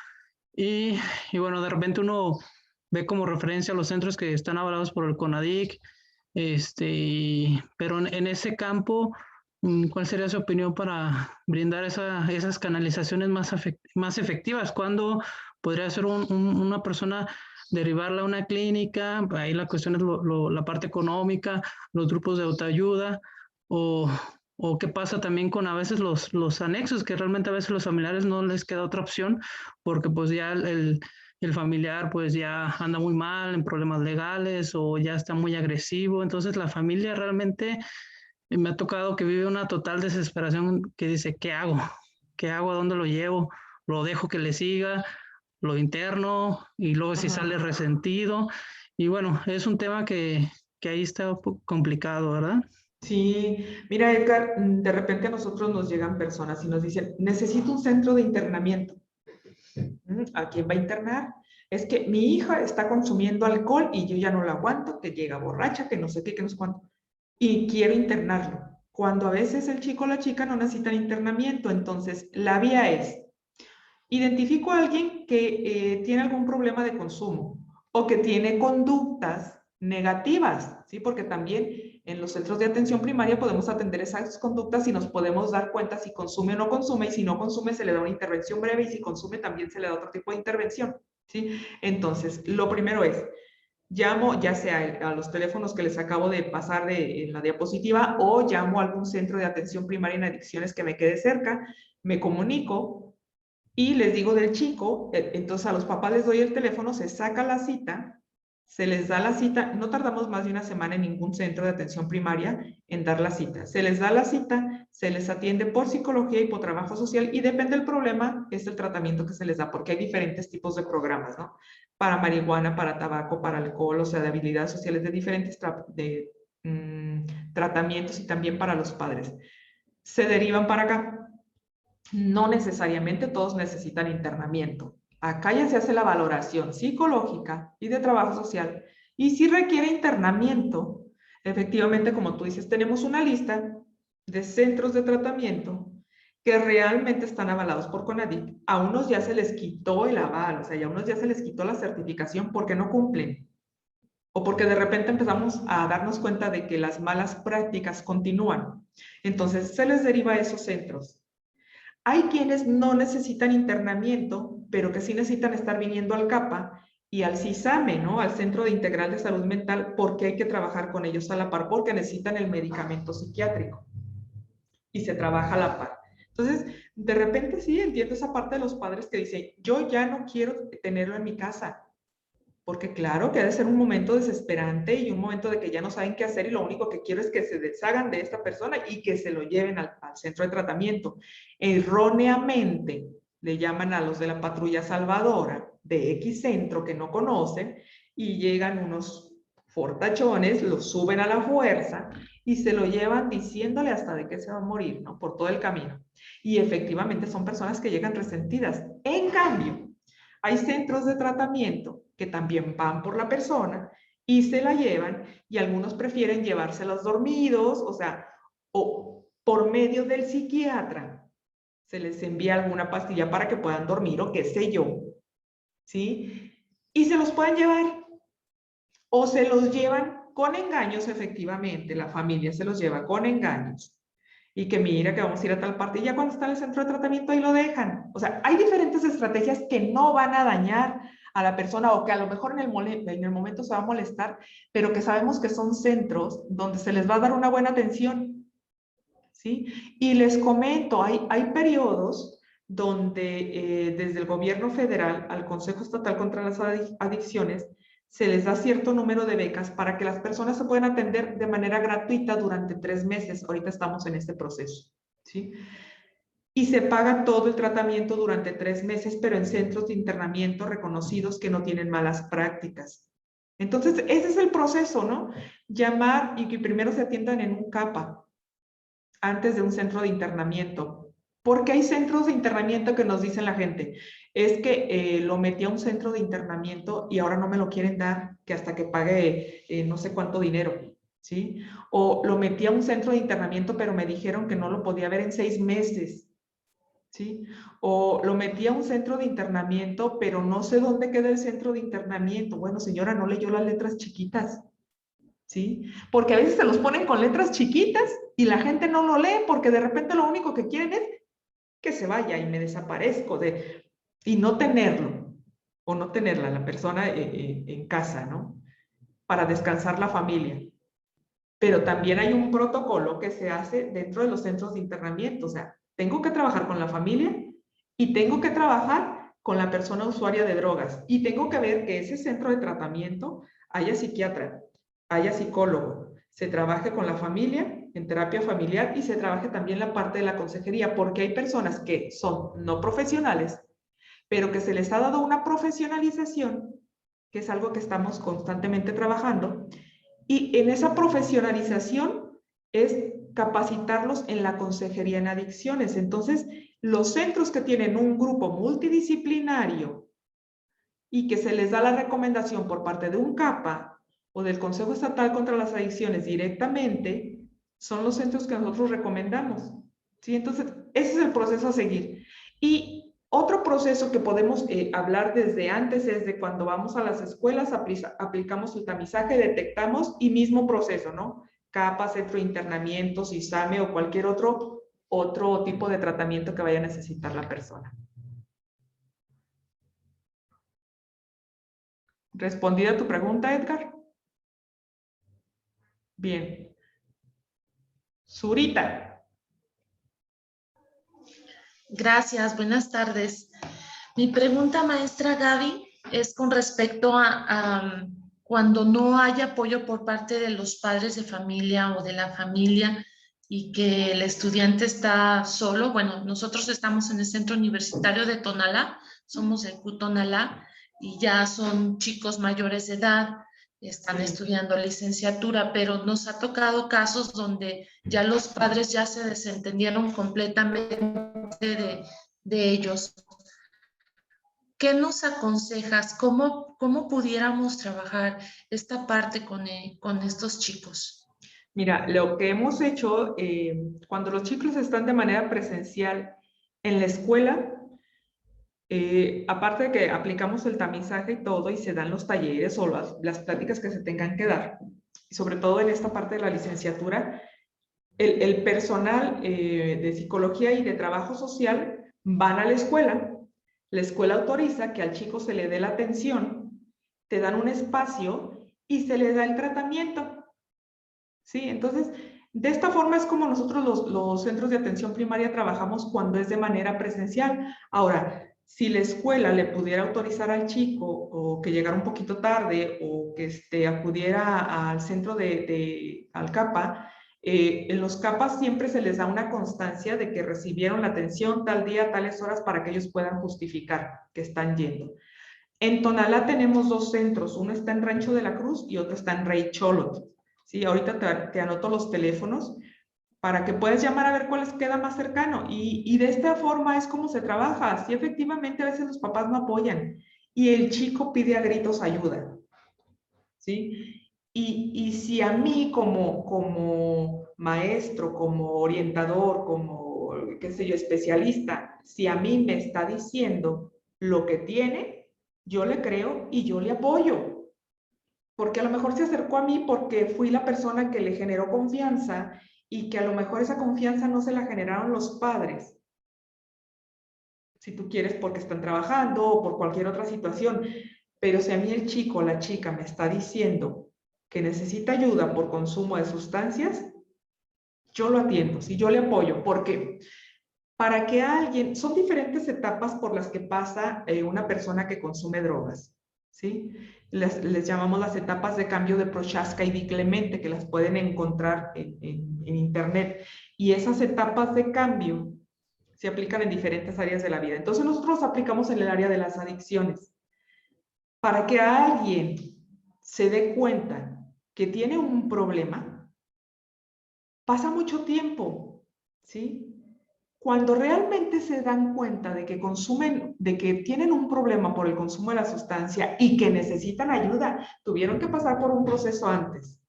Y, y bueno, de repente uno ve como referencia a los centros que están avalados por el CONADIC, pero en ese campo, ¿cuál sería su opinión para brindar esas canalizaciones más efectivas? ¿Cuándo podría ser una persona derivarla a una clínica? Ahí la cuestión es la parte económica, los grupos de autoayuda, o, o qué pasa también con a veces los anexos, que realmente a veces los familiares no les queda otra opción, porque pues ya el familiar pues ya anda muy mal en problemas legales o ya está muy agresivo, entonces la familia realmente me ha tocado que vive una total desesperación, que dice, ¿qué hago? ¿Qué hago? ¿A dónde lo llevo? ¿Lo dejo que le siga? ¿Lo interno? Y luego si Ajá. sale resentido. Y bueno, es un tema que ahí está un poco complicado, ¿verdad? Sí, mira, Edgar, de repente a nosotros nos llegan personas y nos dicen, necesito un centro de internamiento. ¿A quién va a internar? Es que mi hija está consumiendo alcohol y yo ya no la aguanto, que llega borracha, que no sé qué, que no sé cuánto, y quiero internarlo. Cuando a veces el chico o la chica no necesitan internamiento, entonces la vía es, identifico a alguien que tiene algún problema de consumo o que tiene conductas negativas, ¿sí? Porque también en los centros de atención primaria podemos atender esas conductas y nos podemos dar cuenta si consume o no consume, y si no consume se le da una intervención breve y si consume también se le da otro tipo de intervención, ¿sí? Entonces, lo primero es, llamo ya sea a los teléfonos que les acabo de pasar en la diapositiva o llamo a algún centro de atención primaria en adicciones que me quede cerca, me comunico y les digo del chico, entonces a los papás les doy el teléfono, se saca la cita, se les da la cita, no tardamos más de una semana en ningún centro de atención primaria en dar la cita. Se les da la cita, se les atiende por psicología y por trabajo social y depende del problema, es el tratamiento que se les da, porque hay diferentes tipos de programas, ¿no? Para marihuana, para tabaco, para alcohol, o sea, de habilidades sociales, de diferentes tratamientos y también para los padres. Se derivan para acá. No necesariamente todos necesitan internamiento. Acá ya se hace la valoración psicológica y de trabajo social. Y si requiere internamiento, efectivamente, como tú dices, tenemos una lista de centros de tratamiento que realmente están avalados por CONADIC. A unos ya se les quitó el aval, o sea, ya a unos ya se les quitó la certificación porque no cumplen. o porque de repente empezamos a darnos cuenta de que las malas prácticas continúan. Entonces se les deriva a esos centros. Hay quienes no necesitan internamiento, pero que sí necesitan estar viniendo al CAPA y al CISAME, ¿no? Al Centro de Integral de Salud Mental, porque hay que trabajar con ellos a la par, porque necesitan el medicamento psiquiátrico y se trabaja a la par. Entonces, de repente sí entiendo esa parte de los padres que dicen, yo ya no quiero tenerlo en mi casa, porque claro que ha de ser un momento desesperante y un momento de que ya no saben qué hacer y lo único que quiero es que se deshagan de esta persona y que se lo lleven al centro de tratamiento. Erróneamente le llaman a los de la patrulla salvadora de X centro que no conocen y llegan unos fortachones, lo suben a la fuerza y se lo llevan diciéndole hasta de qué se va a morir, ¿no? Por todo el camino. Y efectivamente son personas que llegan resentidas. En cambio, hay centros de tratamiento que también van por la persona y se la llevan y algunos prefieren llevárselos dormidos, o sea, o por medio del psiquiatra se les envía alguna pastilla para que puedan dormir o qué sé yo, ¿sí? Y se los pueden llevar o se los llevan con engaños, efectivamente, la familia se los lleva con engaños. Y que mira que vamos a ir a tal parte y ya cuando está en el centro de tratamiento ahí lo dejan. O sea, hay diferentes estrategias que no van a dañar a la persona o que a lo mejor en el momento se va a molestar, pero que sabemos que son centros donde se les va a dar una buena atención. ¿Sí? Y les comento, hay periodos donde desde el gobierno federal al Consejo Estatal contra las Adicciones se les da cierto número de becas para que las personas se puedan atender de manera gratuita durante 3 meses. Ahorita estamos en este proceso, ¿sí? Y se paga todo el tratamiento durante 3 meses, pero en centros de internamiento reconocidos que no tienen malas prácticas. Entonces, ese es el proceso, ¿no? Llamar y que primero se atiendan en un CAPA antes de un centro de internamiento. Porque hay centros de internamiento que nos dicen la gente, es que lo metí a un centro de internamiento y ahora no me lo quieren dar, que hasta que pague no sé cuánto dinero, ¿sí? O lo metí a un centro de internamiento, pero me dijeron que no lo podía ver en 6 meses, ¿sí? O lo metí a un centro de internamiento, pero no sé dónde queda el centro de internamiento. Bueno, señora, no leyó las letras chiquitas, ¿sí? Porque a veces se los ponen con letras chiquitas y la gente no lo lee porque de repente lo único que quieren es que se vaya y me desaparezco y no tenerlo o no tenerla la persona en casa, ¿no? Para descansar la familia. Pero también hay un protocolo que se hace dentro de los centros de internamiento. O sea, tengo que trabajar con la familia y tengo que trabajar con la persona usuaria de drogas y tengo que ver que ese centro de tratamiento haya psiquiatra, haya psicólogo, se trabaje con la familia en terapia familiar y se trabaje también la parte de la consejería, porque hay personas que son no profesionales, pero que se les ha dado una profesionalización, que es algo que estamos constantemente trabajando, y en esa profesionalización es capacitarlos en la consejería en adicciones. Entonces, los centros que tienen un grupo multidisciplinario y que se les da la recomendación por parte de un CAPA o del Consejo Estatal contra las Adicciones directamente, son los centros que nosotros recomendamos, ¿sí? Entonces, ese es el proceso a seguir. Y otro proceso que podemos hablar desde antes es de cuando vamos a las escuelas, aplicamos el tamizaje, detectamos y mismo proceso, ¿no? CAPA, centro de internamiento, CISAME o cualquier otro tipo de tratamiento que vaya a necesitar la persona. ¿Respondida tu pregunta, Edgar? Bien. Zurita. Gracias, buenas tardes. Mi pregunta, maestra Gaby, es con respecto a cuando no hay apoyo por parte de los padres de familia o de la familia y que el estudiante está solo. Bueno, nosotros estamos en el Centro Universitario de Tonalá, somos el CU Tonalá y ya son chicos mayores de edad, están estudiando licenciatura, pero nos ha tocado casos donde ya los padres ya se desentendieron completamente de ellos. ¿Qué nos aconsejas? ¿Cómo pudiéramos trabajar esta parte con estos chicos? Mira, lo que hemos hecho cuando los chicos están de manera presencial en la escuela, Aparte de que aplicamos el tamizaje y todo y se dan los talleres o las pláticas que se tengan que dar, y sobre todo en esta parte de la licenciatura, el personal de psicología y de trabajo social van a la escuela autoriza que al chico se le dé la atención, te dan un espacio y se le da el tratamiento. ¿Sí? Entonces, de esta forma es como nosotros los centros de atención primaria trabajamos cuando es de manera presencial. Ahora, si la escuela le pudiera autorizar al chico o que llegara un poquito tarde o que acudiera al centro al CAPA, en los CAPAs siempre se les da una constancia de que recibieron la atención tal día, tales horas para que ellos puedan justificar que están yendo. En Tonalá tenemos 2 centros, uno está en Rancho de la Cruz y otro está en Rey Cholot. Sí, ahorita te anoto los teléfonos para que puedas llamar a ver cuál les queda más cercano. Y de esta forma es como se trabaja. Sí, efectivamente, a veces los papás no apoyan y el chico pide a gritos ayuda. ¿Sí? Y si a mí como maestro, como orientador, como, qué sé yo, especialista, si a mí me está diciendo lo que tiene, yo le creo y yo le apoyo. Porque a lo mejor se acercó a mí porque fui la persona que le generó confianza y que a lo mejor esa confianza no se la generaron los padres. Si tú quieres porque están trabajando o por cualquier otra situación. Pero si a mí el chico o la chica me está diciendo que necesita ayuda por consumo de sustancias, yo lo atiendo, sí, yo le apoyo, porque para que alguien, son diferentes etapas por las que pasa una persona que consume drogas, ¿sí? Les llamamos las etapas de cambio de Prochaska y Di Clemente, que las pueden encontrar en internet. Y esas etapas de cambio se aplican en diferentes áreas de la vida. Entonces nosotros aplicamos en el área de las adicciones. Para que alguien se dé cuenta que tiene un problema, pasa mucho tiempo, ¿sí? Cuando realmente se dan cuenta de que consumen, de que tienen un problema por el consumo de la sustancia y que necesitan ayuda, tuvieron que pasar por un proceso antes.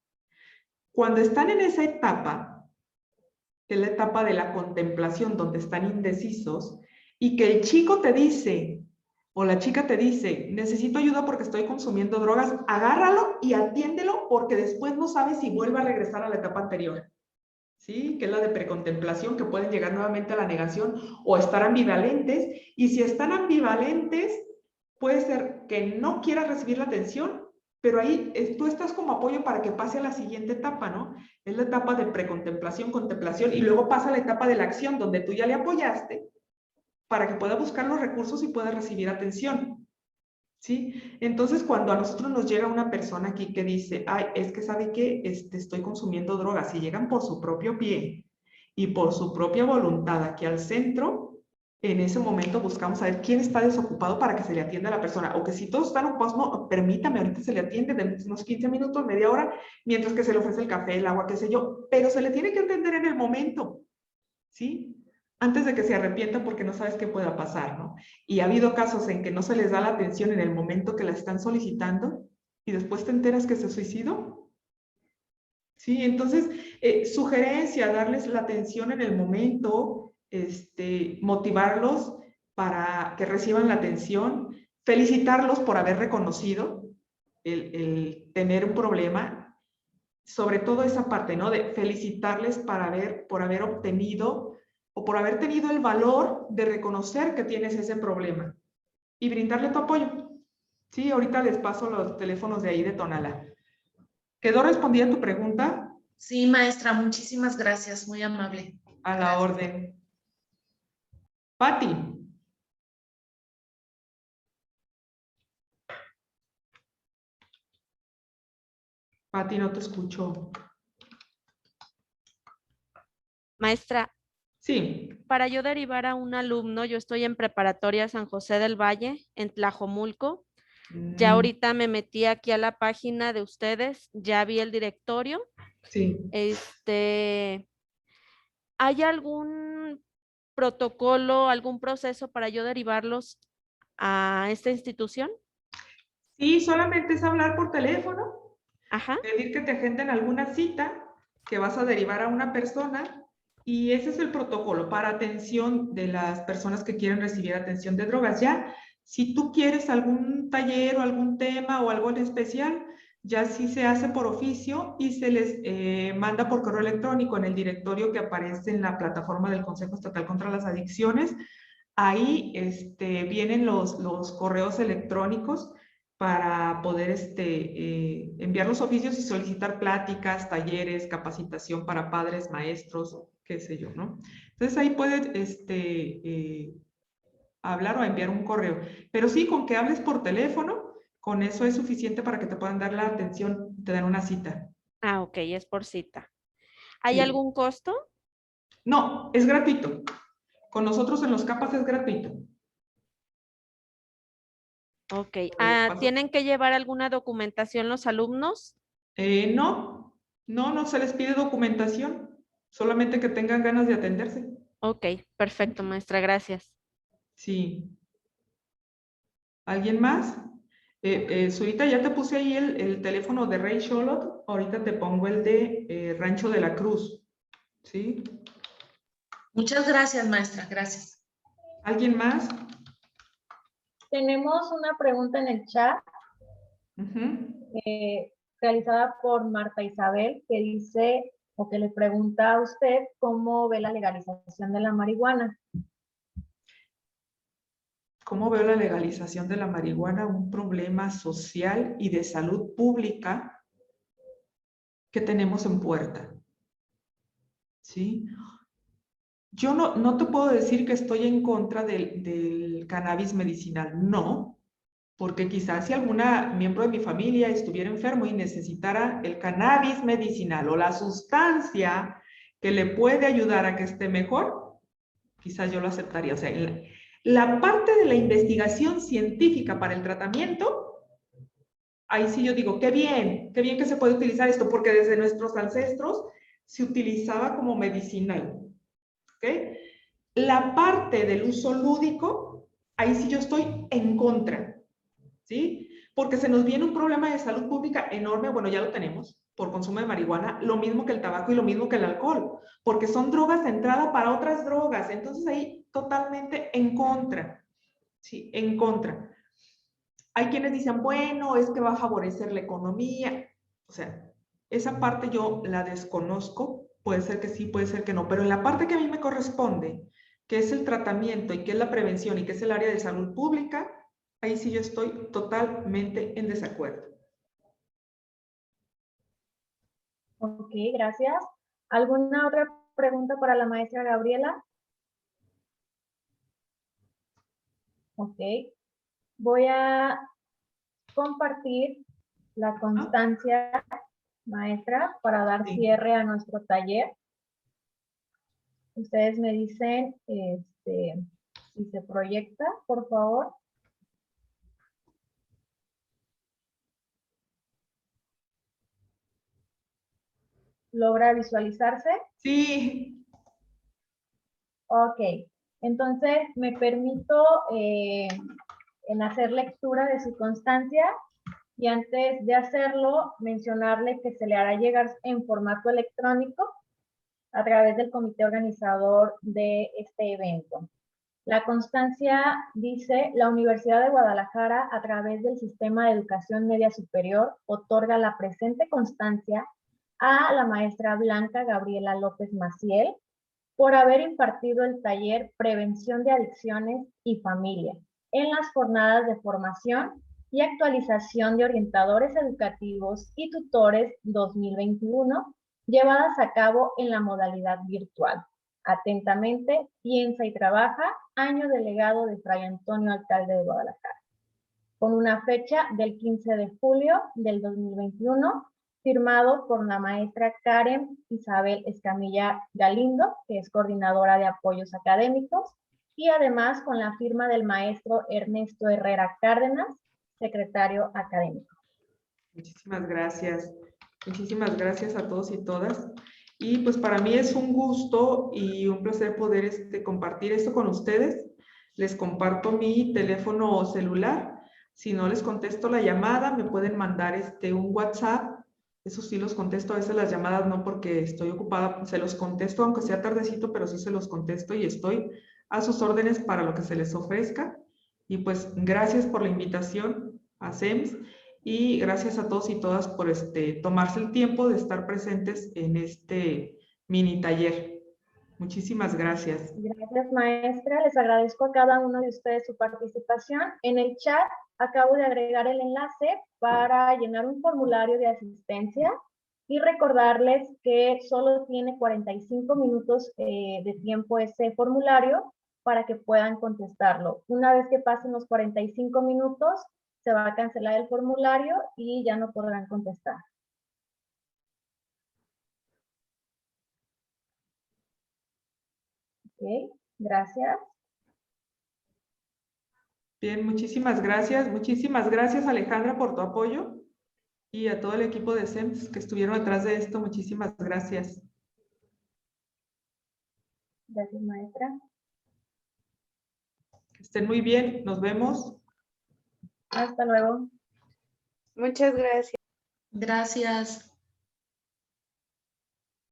Cuando están en esa etapa, que es la etapa de la contemplación, donde están indecisos, y que el chico te dice, o la chica te dice, necesito ayuda porque estoy consumiendo drogas, agárralo y atiéndelo porque después no sabes si vuelve a regresar a la etapa anterior. ¿Sí? Que es la de precontemplación, que pueden llegar nuevamente a la negación o estar ambivalentes. Y si están ambivalentes, puede ser que no quieras recibir la atención, pero ahí tú estás como apoyo para que pase a la siguiente etapa, ¿no? Es la etapa de precontemplación, contemplación, y luego pasa la etapa de la acción, donde tú ya le apoyaste para que pueda buscar los recursos y pueda recibir atención. ¿Sí? Entonces, cuando a nosotros nos llega una persona aquí que dice, ay, es que sabe que estoy consumiendo drogas, y llegan por su propio pie y por su propia voluntad aquí al centro, en ese momento buscamos saber quién está desocupado para que se le atienda a la persona, o que si todos están ocupados, no, permítame, ahorita se le atiende de unos 15 minutos, media hora, mientras que se le ofrece el café, el agua, qué sé yo, pero se le tiene que atender en el momento, ¿sí? Antes de que se arrepienta porque no sabes qué pueda pasar, ¿no? Y ha habido casos en que no se les da la atención en el momento que la están solicitando y después te enteras que se suicidó. Sí, entonces, sugerencia, darles la atención en el momento, motivarlos para que reciban la atención, felicitarlos por haber reconocido el tener un problema, sobre todo esa parte, ¿no? De felicitarles por haber obtenido o por haber tenido el valor de reconocer que tienes ese problema y brindarle tu apoyo. Sí, ahorita les paso los teléfonos de ahí de Tonalá. ¿Quedó respondida tu pregunta? Sí, maestra, muchísimas gracias, muy amable. A la orden. Pati. Pati, no te escucho. Maestra, sí. Para yo derivar a un alumno, yo estoy en preparatoria San José del Valle, en Tlajomulco. Ya ahorita me metí aquí a la página de ustedes, ya vi el directorio. Sí. ¿Hay algún protocolo, algún proceso para yo derivarlos a esta institución? Sí, solamente es hablar por teléfono. Ajá. Pedir que te agenden alguna cita, que vas a derivar a una persona Y ese es el protocolo para atención de las personas que quieren recibir atención de drogas. Ya, si tú quieres algún taller o algún tema o algo en especial, ya sí se hace por oficio y se les manda por correo electrónico en el directorio que aparece en la plataforma del Consejo Estatal contra las Adicciones. Ahí vienen los correos electrónicos para poder enviar los oficios y solicitar pláticas, talleres, capacitación para padres, maestros, qué sé yo, ¿no? Entonces ahí puede hablar o enviar un correo. Pero sí, con que hables por teléfono, con eso es suficiente para que te puedan dar la atención, te dan una cita. Ah, ok, es por cita. ¿Hay Sí. algún costo? No, es gratuito. Con nosotros en los CAPAS es gratuito. Ok. Ah, ¿tienen que llevar alguna documentación los alumnos? No se les pide documentación, solamente que tengan ganas de atenderse. Ok, perfecto, maestra, gracias. Sí. ¿Alguien más? Zurita, ya te puse ahí el teléfono de Rey Xolotl, ahorita te pongo el de Rancho de la Cruz. ¿Sí? Muchas gracias, maestra, gracias. ¿Alguien más? Tenemos una pregunta en el chat realizada por Marta Isabel que dice o que le pregunta a usted cómo ve la legalización de la marihuana. ¿Cómo veo la legalización de la marihuana? Un problema social y de salud pública que tenemos en puerta. ¿Sí? Yo no te puedo decir que estoy en contra del cannabis medicinal, no, porque quizás si alguna miembro de mi familia estuviera enfermo y necesitara el cannabis medicinal o la sustancia que le puede ayudar a que esté mejor, quizás yo lo aceptaría. O sea, la parte de la investigación científica para el tratamiento, ahí sí yo digo, qué bien que se puede utilizar esto, porque desde nuestros ancestros se utilizaba como medicinal. ¿Okay? La parte del uso lúdico, ahí sí yo estoy en contra, ¿sí? Porque se nos viene un problema de salud pública enorme, bueno, ya lo tenemos, por consumo de marihuana, lo mismo que el tabaco y lo mismo que el alcohol, porque son drogas de entrada para otras drogas, entonces ahí totalmente en contra, ¿sí? En contra. Hay quienes dicen, bueno, es que va a favorecer la economía, o sea, esa parte yo la desconozco, puede ser que sí, puede ser que no, pero en la parte que a mí me corresponde, que es el tratamiento y que es la prevención y que es el área de salud pública, ahí sí yo estoy totalmente en desacuerdo. Ok, gracias. ¿Alguna otra pregunta para la maestra Gabriela? Ok. Voy a compartir la constancia, maestra, para dar cierre a nuestro taller. Ustedes me dicen si se proyecta, por favor. ¿Logra visualizarse? Sí. Ok. Entonces, me permito en hacer lectura de su constancia y antes de hacerlo, mencionarle que se le hará llegar en formato electrónico a través del comité organizador de este evento. La constancia dice, la Universidad de Guadalajara, a través del Sistema de Educación Media Superior, otorga la presente constancia a la maestra Blanca Gabriela López Maciel por haber impartido el taller Prevención de Adicciones y Familia en las jornadas de formación y actualización de orientadores educativos y tutores 2021, llevadas a cabo en la modalidad virtual. Atentamente, piensa y trabaja, año delegado de Fray Antonio, alcalde de Guadalajara. Con una fecha del 15 de julio del 2021, firmado por la maestra Karen Isabel Escamilla Galindo, que es coordinadora de apoyos académicos, y además con la firma del maestro Ernesto Herrera Cárdenas, secretario académico. Muchísimas gracias. Muchísimas gracias a todos y todas. Y pues para mí es un gusto y un placer poder compartir esto con ustedes. Les comparto mi teléfono celular. Si no les contesto la llamada, me pueden mandar un WhatsApp Eso sí los contesto, a veces las llamadas no porque estoy ocupada, se los contesto aunque sea tardecito, pero sí se los contesto y estoy a sus órdenes para lo que se les ofrezca. Y pues gracias por la invitación a SEMS y gracias a todos y todas por tomarse el tiempo de estar presentes en este mini taller. Muchísimas gracias. Gracias, maestra. Les agradezco a cada uno de ustedes su participación. En el chat acabo de agregar el enlace para llenar un formulario de asistencia y recordarles que solo tiene 45 minutos de tiempo ese formulario para que puedan contestarlo. Una vez que pasen los 45 minutos, se va a cancelar el formulario y ya no podrán contestar. Ok, gracias. Bien, muchísimas gracias. Muchísimas gracias, Alejandra, por tu apoyo y a todo el equipo de SEMS que estuvieron atrás de esto. Muchísimas gracias. Gracias, maestra. Que estén muy bien. Nos vemos. Hasta luego. Muchas gracias. Gracias.